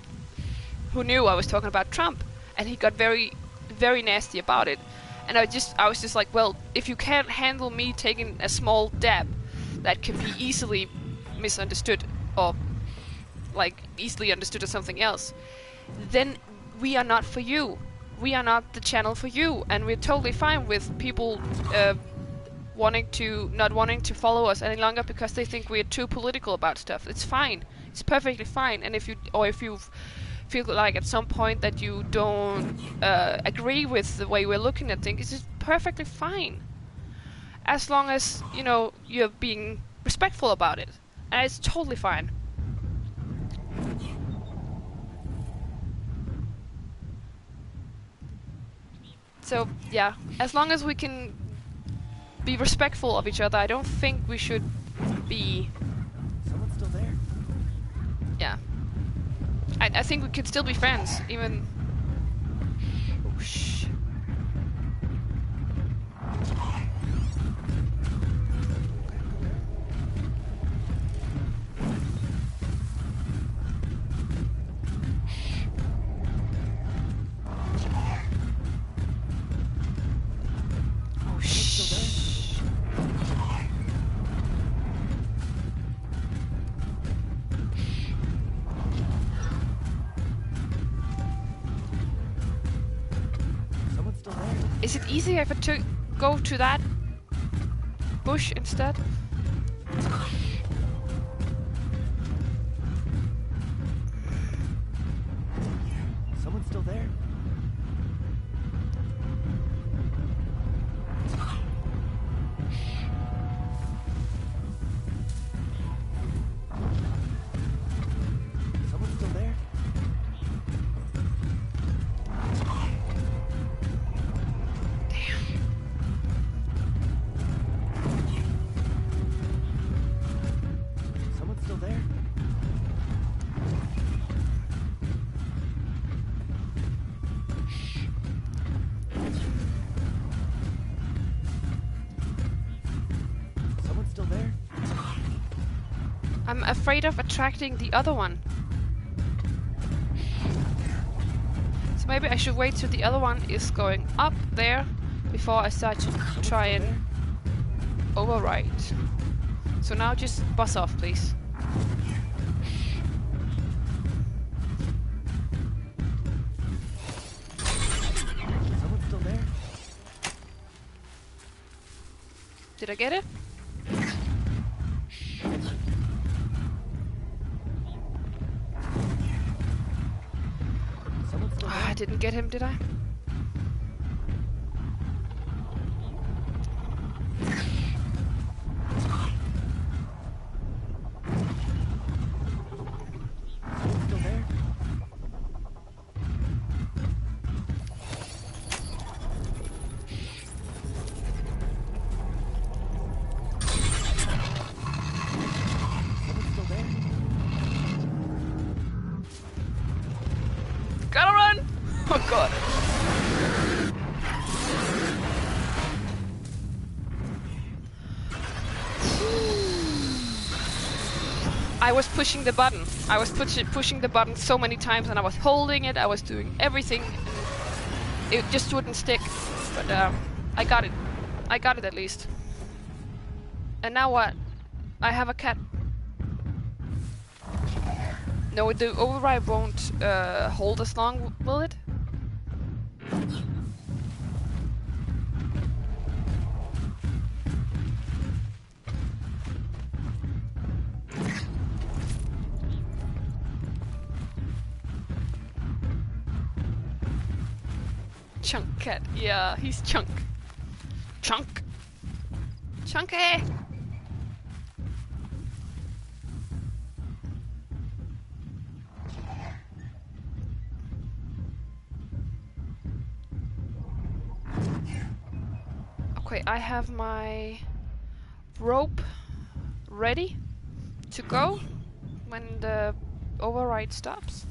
knew I was talking about Trump, and he got very, very nasty about it. And I was just like, well, if you can't handle me taking a small dab that can be easily misunderstood, or like easily understood as something else, then we are not for you. We are not the channel for you, and we're totally fine with people not wanting to follow us any longer because they think we're too political about stuff. It's fine. It's perfectly fine. And if you feel like at some point that you don't agree with the way we're looking at things, it's perfectly fine. As long as, you know, you're being respectful about it. And it's totally fine. So, yeah, as long as we can be respectful of each other, I don't think we should be... Someone still there? Yeah. I think we can still be friends, even... Oh, shh. Oh, shh. Someone still there? Is it easier if I go to that bush instead? Someone still there? Someone still there? Someone still there? Someone still there? I'm afraid of attracting the other one. So maybe I should wait till the other one is going up there before I start to try and override. So now just buzz off, please. Someone still there? Did I get it? Someone still there? I didn't get him, did I? Oh god. I was pushing the button. I was pushing the button so many times, and I was holding it. I was doing everything. It just wouldn't stick. But I got it. I got it at least. And now what? I have a cat. No, the override won't hold as long, will it? Chunk cat. Yeah, he's chunk. Chunk. Chunky! Okay, I have my rope ready to go when the override stops.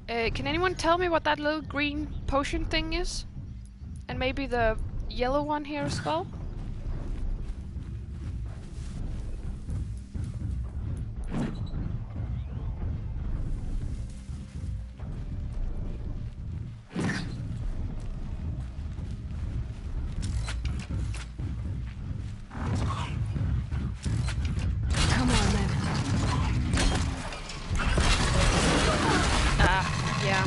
Can anyone tell me what that little green potion thing is? And maybe the yellow one here as well? Come on, then. Yeah.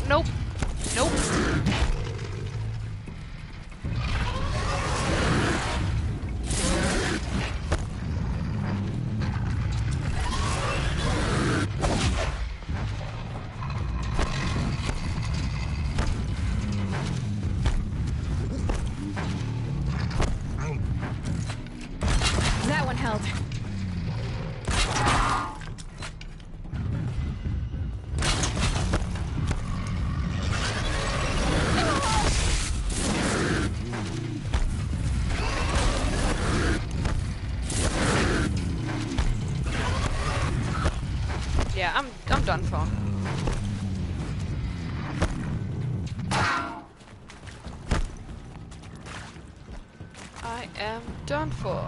Nope. Nope. That one held. Yeah, I'm done for. I am done for.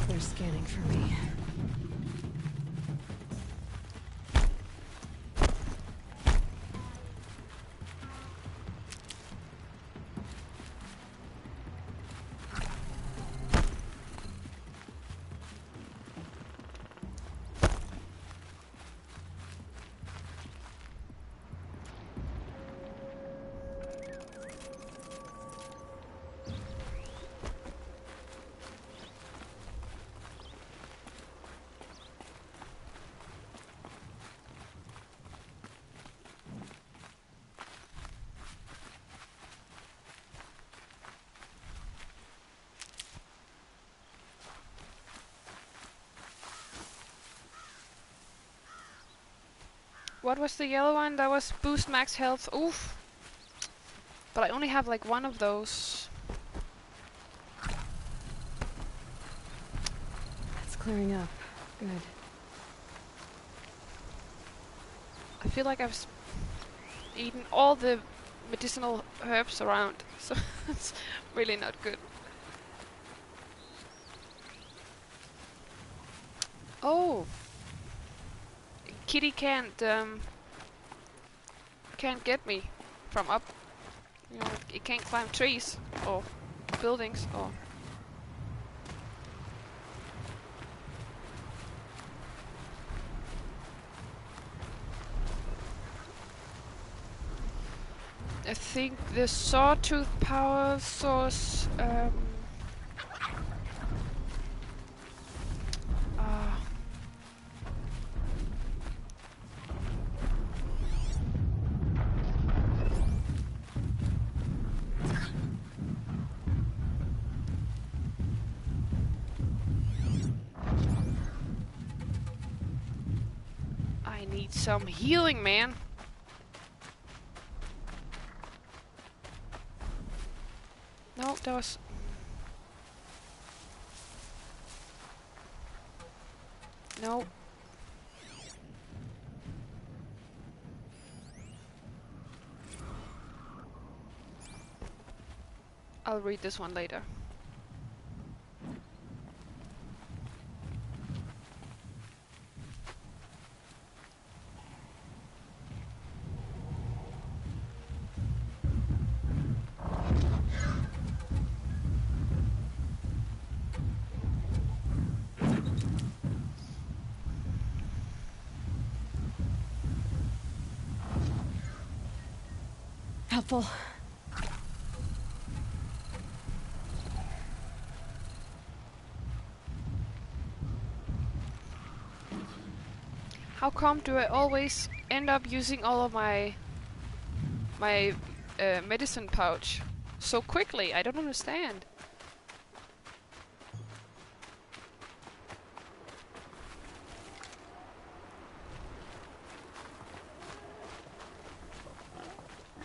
They're scanning for me. What was the yellow one? That was boost max health. Oof. But I only have like one of those. It's clearing up. Good. I feel like I've eaten all the medicinal herbs around, so it's really not good. Oh, Kitty can't get me from up. You know, it can't climb trees or buildings or. I think the sawtooth power source. Uh, I need some healing, man. No, that was. No. I'll read this one later. Helpful. How come do I always end up using all of my medicine pouch so quickly? I don't understand.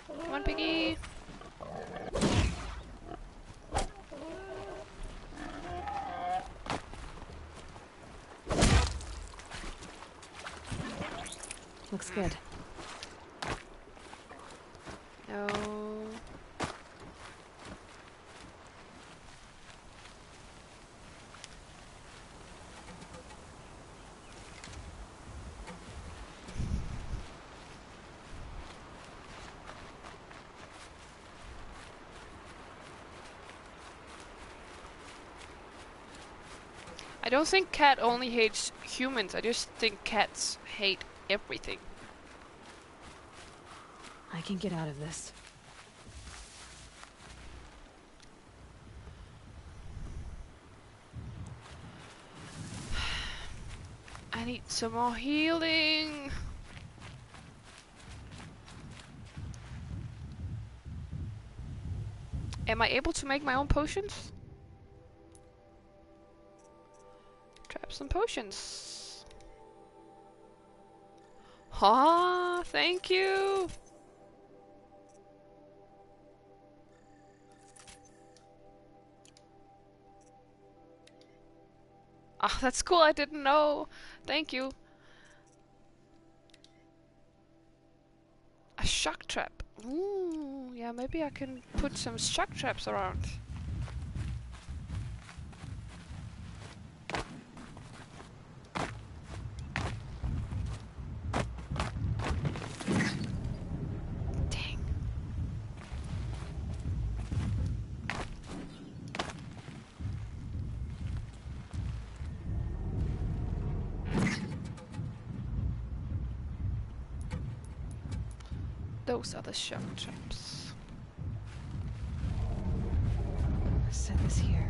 Come on, Piggy. Looks good. No. I don't think cat only hates humans. I just think cats hate everything. I can get out of this. I need some more healing. Am I able to make my own potions? Traps and potions. Ah, thank you. Ah, that's cool. I didn't know. Thank you. A shock trap. Ooh, yeah, maybe I can put some shock traps around. Dang. Those are the shock traps. Set this here.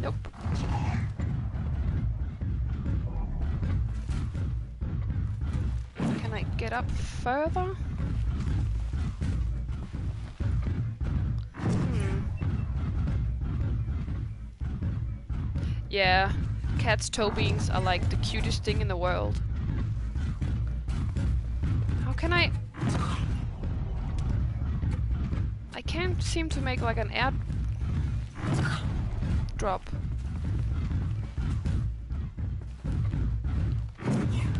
Nope. Can I get up further? Yeah, cat's toe beans are like the cutest thing in the world. How can I can't seem to make like an air drop.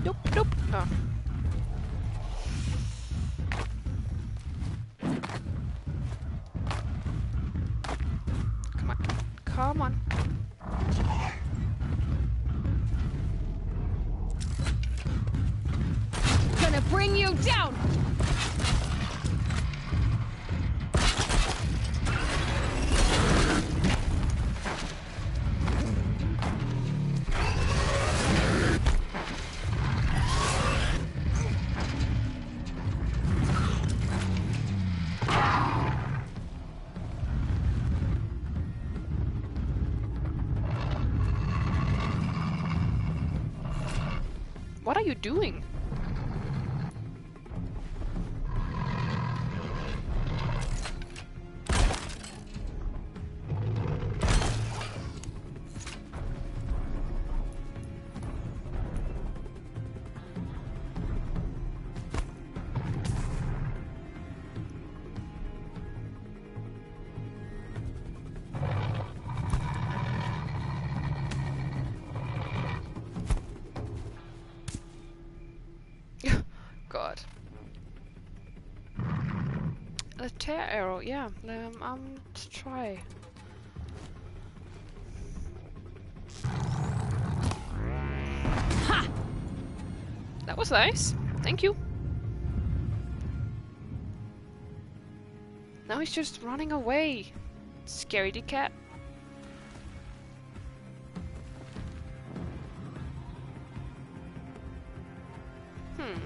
Nope, nope. Oh. Come on. Gonna bring you down! What are you doing? God. A tear arrow, yeah. Let's try. Ha! That was nice. Thank you. Now he's just running away. Scaredy cat. Hmm.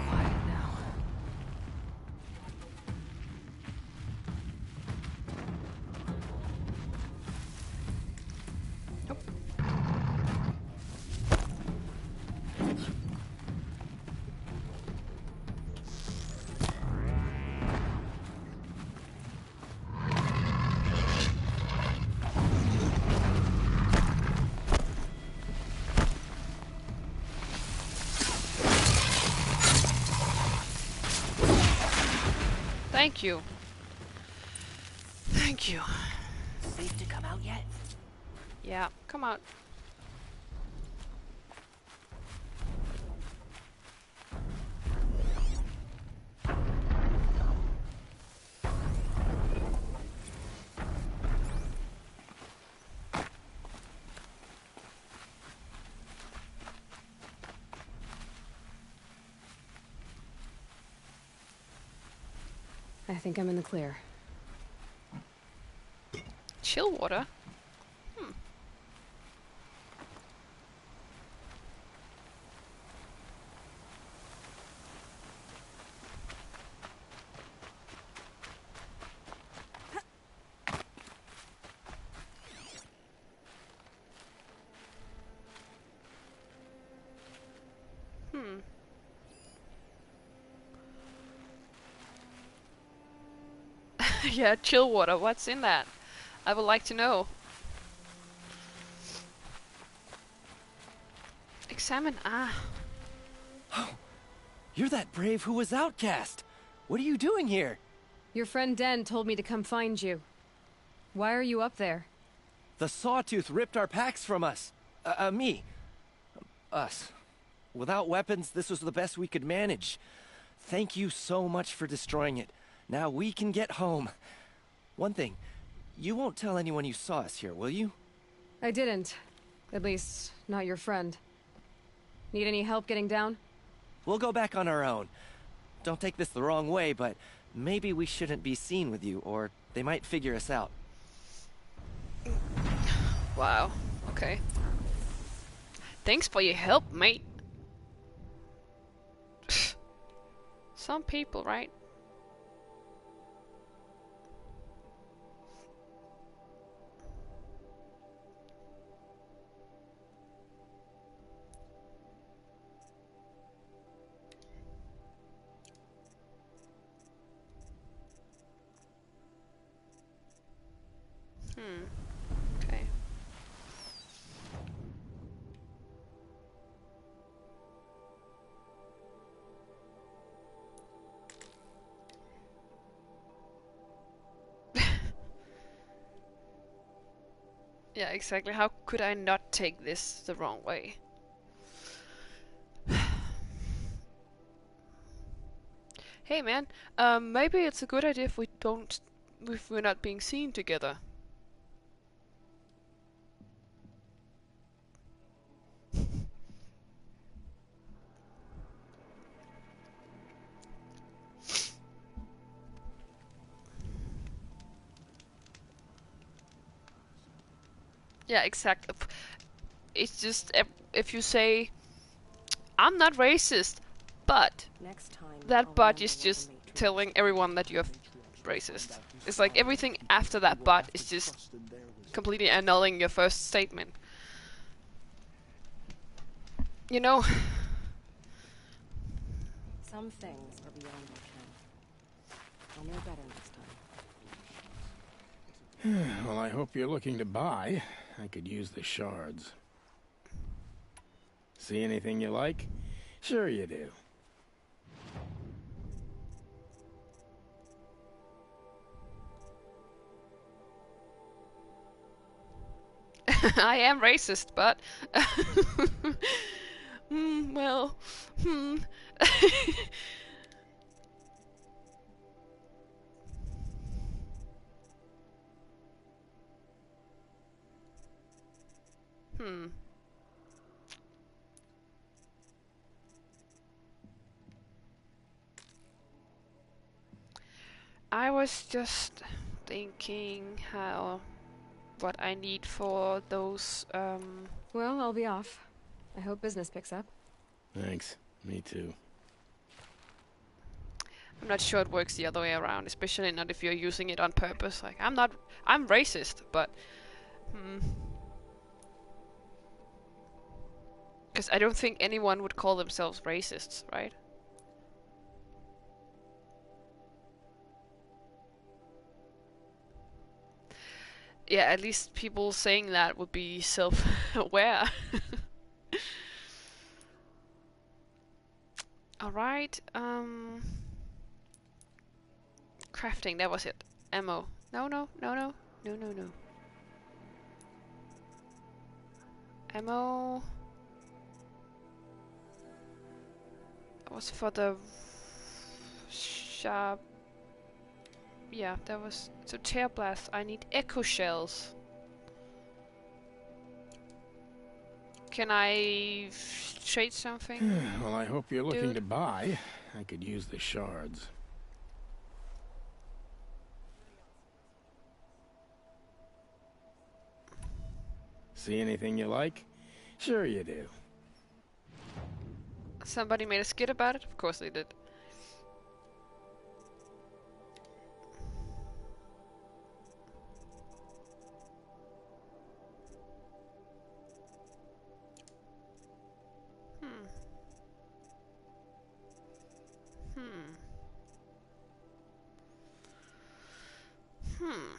Quiet now. Nope. Thank you. Thank you. Safe to come out yet? Yeah, come out. I think I'm in the clear. Chill water? Hmm. Hmm. Yeah, chill water. What's in that? I would like to know. Examine. Ah. You're that brave who was outcast. What are you doing here? Your friend Den told me to come find you. Why are you up there? The Sawtooth ripped our packs from us. Me. Us. Without weapons, this was the best we could manage. Thank you so much for destroying it. Now we can get home. One thing, you won't tell anyone you saw us here, will you? I didn't. At least, not your friend. Need any help getting down? We'll go back on our own. Don't take this the wrong way, but maybe we shouldn't be seen with you, or they might figure us out. Wow. Okay. Thanks for your help, mate. Some people, right? Hmm. Okay. Yeah, exactly. How could I not take this the wrong way? Hey man, maybe it's a good idea if if we're not being seen together. Yeah, exactly. It's just if you say, I'm not racist, but Next time, I'll that but remember is what the just Matriarch telling said. everyone that you're racist. It's like everything after that but is just completely annulling your first statement. You know? Some things are beyond my ken. I'll know better next time. Well, I hope you're looking to buy. I could use the shards. See anything you like? Sure you do. I am racist, but well, hmm. I was just thinking what I need for those Well, I'll be off. I hope business picks up. Thanks. Me too. I'm not sure it works the other way around, especially not if you're using it on purpose. Like I'm racist, but because I don't think anyone would call themselves racists, right? Yeah, at least people saying that would be self-aware. Alright, crafting, that was it. Ammo. No, no, no, no, no, no, no. Ammo. That was for the sharp. Yeah, that was so tear blast. I need echo shells. Can I trade something? Well, I hope you're looking Dude. to buy. I could use the shards. See anything you like? Sure you do. Somebody made a skit about it? Of course they did. Hmm. Hmm. Hmm.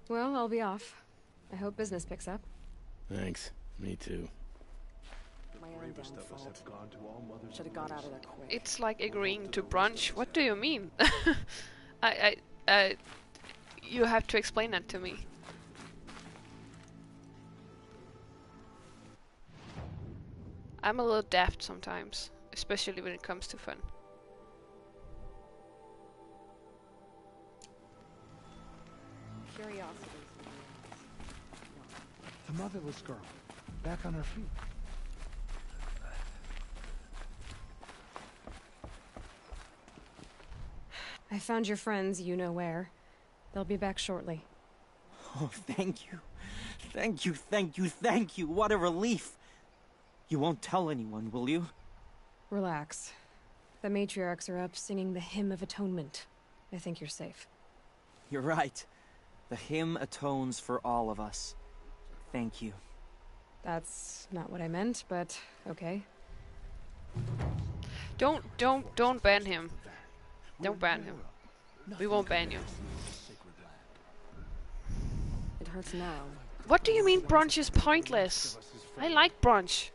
Well, I'll be off. I hope business picks up. Thanks. Me too. My own downfall. Should have got out of there quick. It's like agreeing to brunch. What do you mean? I, you have to explain that to me. I'm a little daft sometimes, especially when it comes to fun. Curiosity. The motherless girl, back on her feet. I found your friends, you know where. They'll be back shortly. Oh, thank you. Thank you, thank you, thank you. What a relief. You won't tell anyone, will you? Relax. The matriarchs are up singing the Hymn of Atonement. I think you're safe. You're right. The hymn atones for all of us. Thank you. That's not what I meant, but okay. Don't ban him. Don't ban him. We won't ban you. It hurts now. What do you mean brunch is pointless? I like brunch.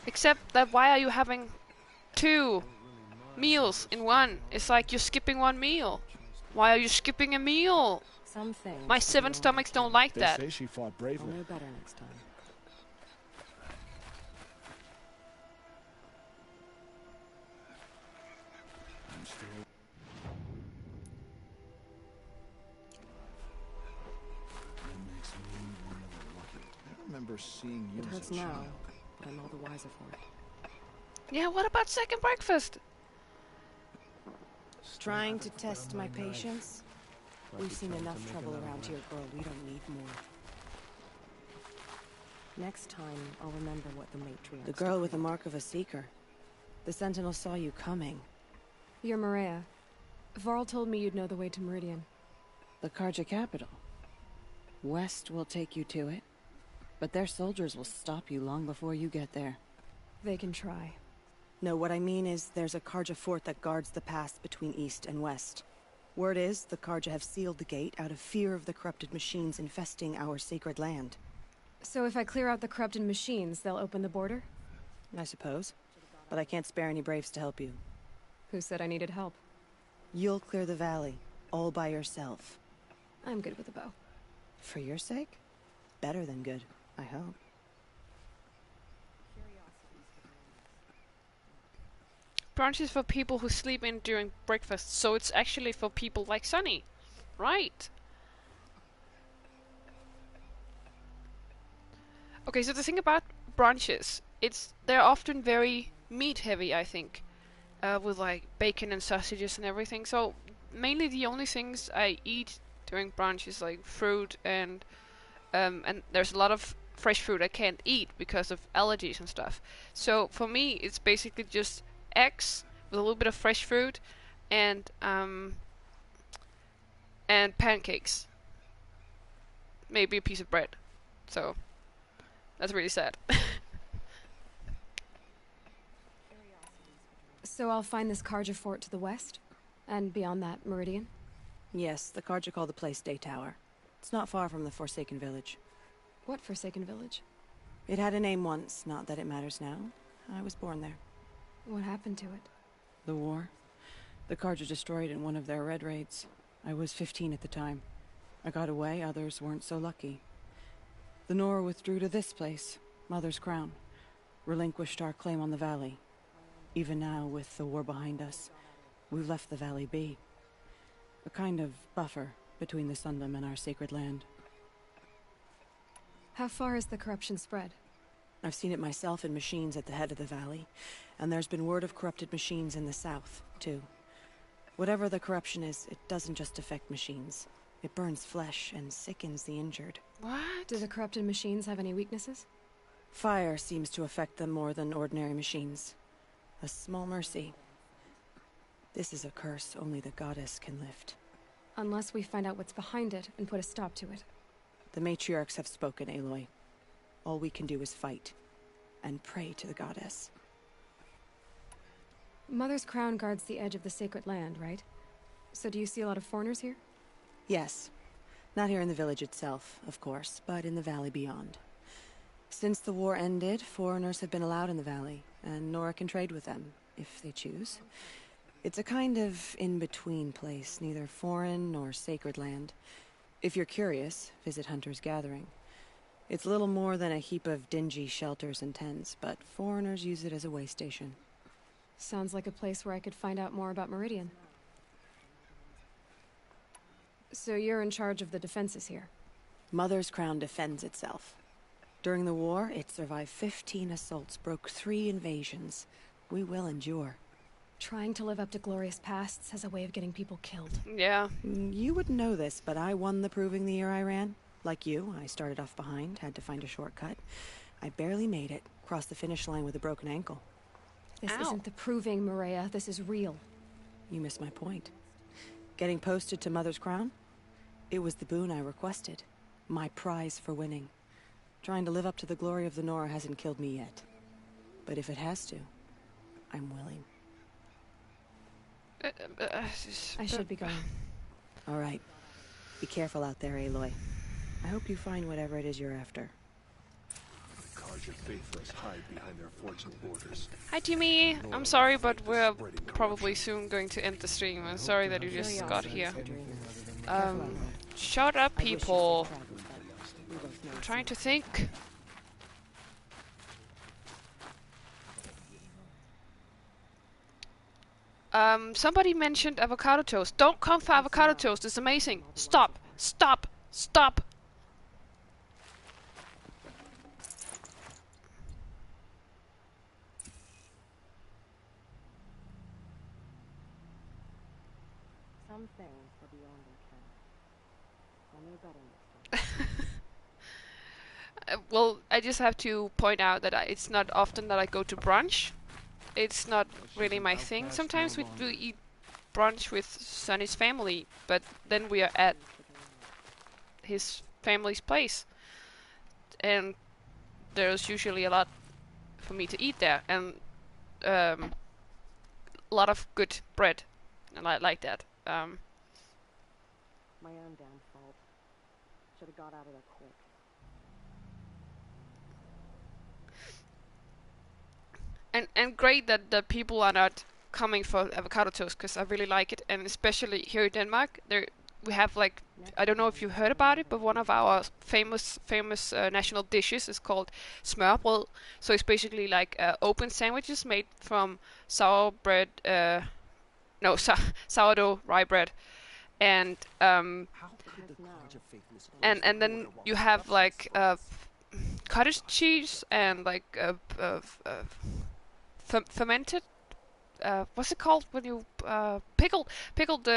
Except that why are you having 2 meals in one? It's like you're skipping one meal. Why are you skipping a meal? Some things. My 7 stomachs don't like They that. say she fought I'll bravely. know better next time. I'm still... That makes me one of the lucky. I remember seeing you It as hurts a now, child. but I'm all the wiser for it. Yeah, what about second breakfast? Trying to test my patience? We've seen enough trouble around here, girl. We don't need more. Next time, I'll remember what the matriarch. The girl with the mark of a seeker. The Sentinel saw you coming. You're Maria. Varl told me you'd know the way to Meridian. The Karja capital. West will take you to it, but their soldiers will stop you long before you get there. They can try. No, what I mean is there's a Karja fort that guards the pass between east and west. Word is, the Karja have sealed the gate out of fear of the corrupted machines infesting our sacred land. So if I clear out the corrupted machines, they'll open the border? I suppose. But I can't spare any braves to help you. Who said I needed help? You'll clear the valley, all by yourself. I'm good with a bow. For your sake? Better than good, I hope. Brunch is for people who sleep in during breakfast, so it's actually for people like Sunny. Right. Okay, so the thing about brunches, they're often very meat heavy, I think. With like bacon and sausages and everything. So mainly the only things I eat during brunch is like fruit and there's a lot of fresh fruit I can't eat because of allergies and stuff. So for me, it's basically just eggs with a little bit of fresh fruit and pancakes. Maybe a piece of bread. So that's really sad. So I'll find this Karja fort to the west? And beyond that, Meridian? Yes, the Karja call the place Day Tower. It's not far from the Forsaken Village. What Forsaken Village? It had a name once, not that it matters now. I was born there. What happened to it? The war. The Karja destroyed in one of their red raids. I was 15 at the time. I got away, others weren't so lucky. The Nora withdrew to this place, Mother's Crown. Relinquished our claim on the valley. Even now, with the war behind us, we've left the valley be. A kind of buffer between the Sundom and our sacred land. How far has the corruption spread? I've seen it myself in machines at the head of the valley, and there's been word of corrupted machines in the south, too. Whatever the corruption is, it doesn't just affect machines. It burns flesh and sickens the injured. What? Do the corrupted machines have any weaknesses? Fire seems to affect them more than ordinary machines. A small mercy. This is a curse only the goddess can lift. Unless we find out what's behind it and put a stop to it. The matriarchs have spoken, Aloy. All we can do is fight. And pray to the goddess. Mother's Crown guards the edge of the sacred land, right? So do you see a lot of foreigners here? Yes. Not here in the village itself, of course, but in the valley beyond. Since the war ended, foreigners have been allowed in the valley, and Nora can trade with them, if they choose. It's a kind of in-between place, neither foreign nor sacred land. If you're curious, visit Hunter's Gathering. It's little more than a heap of dingy shelters and tents, but foreigners use it as a way station. Sounds like a place where I could find out more about Meridian. So you're in charge of the defenses here? Mother's Crown defends itself. During the war, it survived 15 assaults, broke 3 invasions. We will endure. Trying to live up to glorious pasts has a way of getting people killed. Yeah. You wouldn't know this, but I won the proving the year I ran. Like you, I started off behind, had to find a shortcut. I barely made it, crossed the finish line with a broken ankle. This Ow. isn't the proving, Maria. This is real. You missed my point. Getting posted to Mother's Crown? It was the boon I requested. My prize for winning. Trying to live up to the glory of the Nora hasn't killed me yet. But if it has to, I'm willing. I should be going. All right. Be careful out there, Aloy. I hope you find whatever it is you're after. The Carja faithless hide behind their fort's borders. Hi Jimmy, I'm sorry, but we're probably soon going to end the stream. I'm sorry that you just got here. Shut up, people. I'm trying to think. Somebody mentioned avocado toast. Don't come for avocado toast, it's amazing. Stop, stop, stop. Some things are beyond their ken. I know better next time. Well, I just have to point out that it's not often that I go to brunch. It's not really my thing. Sometimes we do eat brunch with Sonny's family, but then we are at his family's place. And there's usually a lot for me to eat there, and a lot of good bread. And I like that. My own damn fault. Should have got out of there quick. And great that the people are not coming for avocado toast, because I really like it, and especially here in Denmark, we have like, I don't know if you heard about it, but one of our famous national dishes is called smørbrød. So it's basically like open sandwiches made from sourdough rye bread, and and then you have like cottage cheese and like fermented, what's it called when you pickled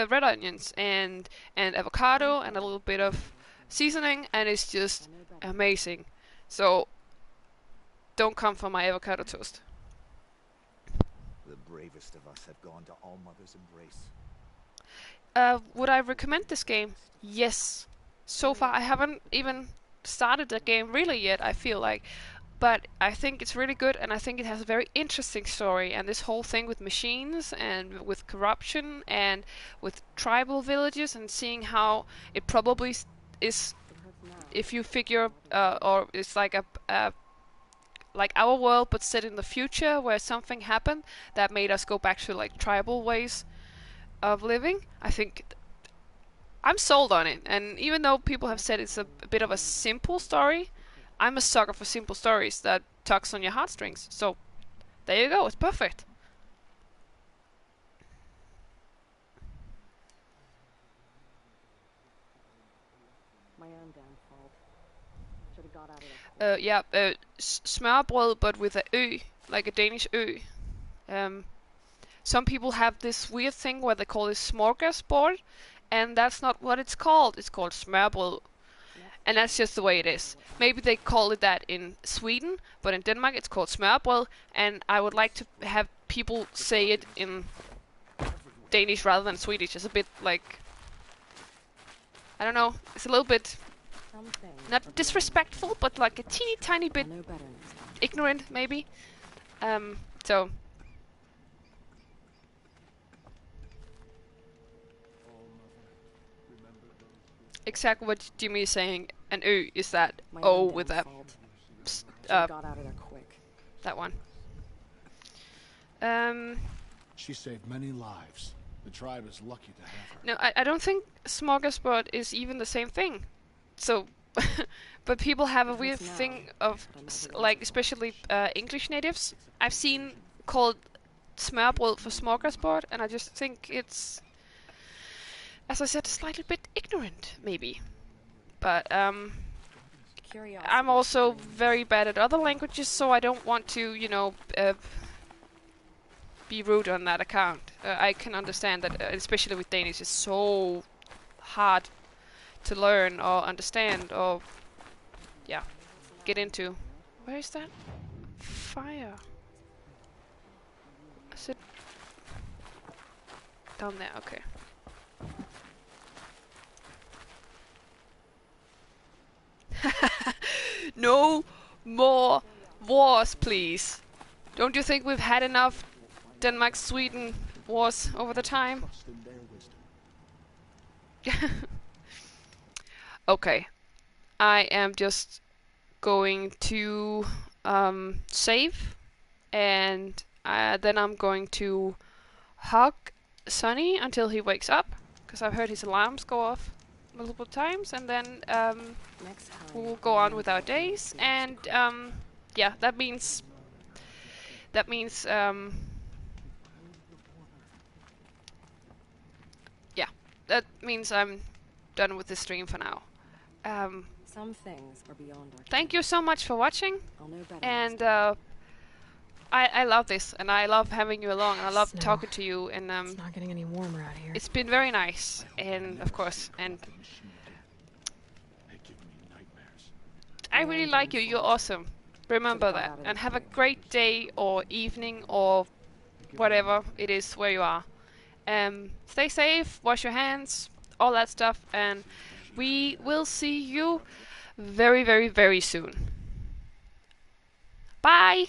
red onions and avocado and a little bit of seasoning, and it's just amazing. So don't come for my avocado toast. The bravest of us have gone to All-Mother's embrace. Would I recommend this game? Yes. So far I haven't even started the game really yet, I feel like. But I think it's really good, and I think it has a very interesting story, and this whole thing with machines and with corruption and with tribal villages, and seeing how it probably is, if you figure, or it's like like our world but set in the future, where something happened that made us go back to like tribal ways of living. I think I'm sold on it, and even though people have said it's a bit of a simple story, I'm a sucker for simple stories that tugs on your heartstrings. So there you go, it's perfect. My own damn fault. Should have got out of there. Smørbrød, but with a ø, like a Danish ø. Some people have this weird thing where they call it smorgasbord, and that's not what it's called. It's called smørbrød. And that's just the way it is. Maybe they call it that in Sweden, but in Denmark it's called smørbrød, and I would like to have people say it in Danish rather than Swedish. It's a bit like, I don't know, it's a little bit not disrespectful, but like a teeny tiny bit ignorant, maybe. So exactly what Jimmy is saying. An ø is that O with that. Got out of there quick. That one. She saved many lives. The tribe is lucky to have her. No, I don't think smorgasbord is even the same thing. So, but people have a weird thing of, like, especially English natives, I've seen called smørbrød for smorgasbord, and I just think it's, as I said, slightly bit ignorant, maybe. But I'm also very bad at other languages, so I don't want to, you know, be rude on that account. I can understand that, especially with Danish, it's so hard to learn or understand or, yeah, get into. Where is that fire? Is it down there? Okay. No more wars, please. Don't you think we've had enough Denmark-Sweden wars over the time. Trust in their wisdom. Okay, I am just going to save, and then I'm going to hug Sonny until he wakes up, because I've heard his alarms go off multiple times, and then we'll go on with our days, and yeah, that means yeah, that means I'm done with the stream for now. Some things are beyond our Thank you so much for watching, I'll know better and next time. I love this, and I love having you along, and I love Snow. talking to you, and It's not getting any warmer out here. it's been very nice, and of course, and They give me nightmares. I really like you. You're awesome. Remember that, and have a great day or evening or whatever it is where you are. Stay safe, wash your hands, all that stuff, and we will see you very, very, very soon. Bye!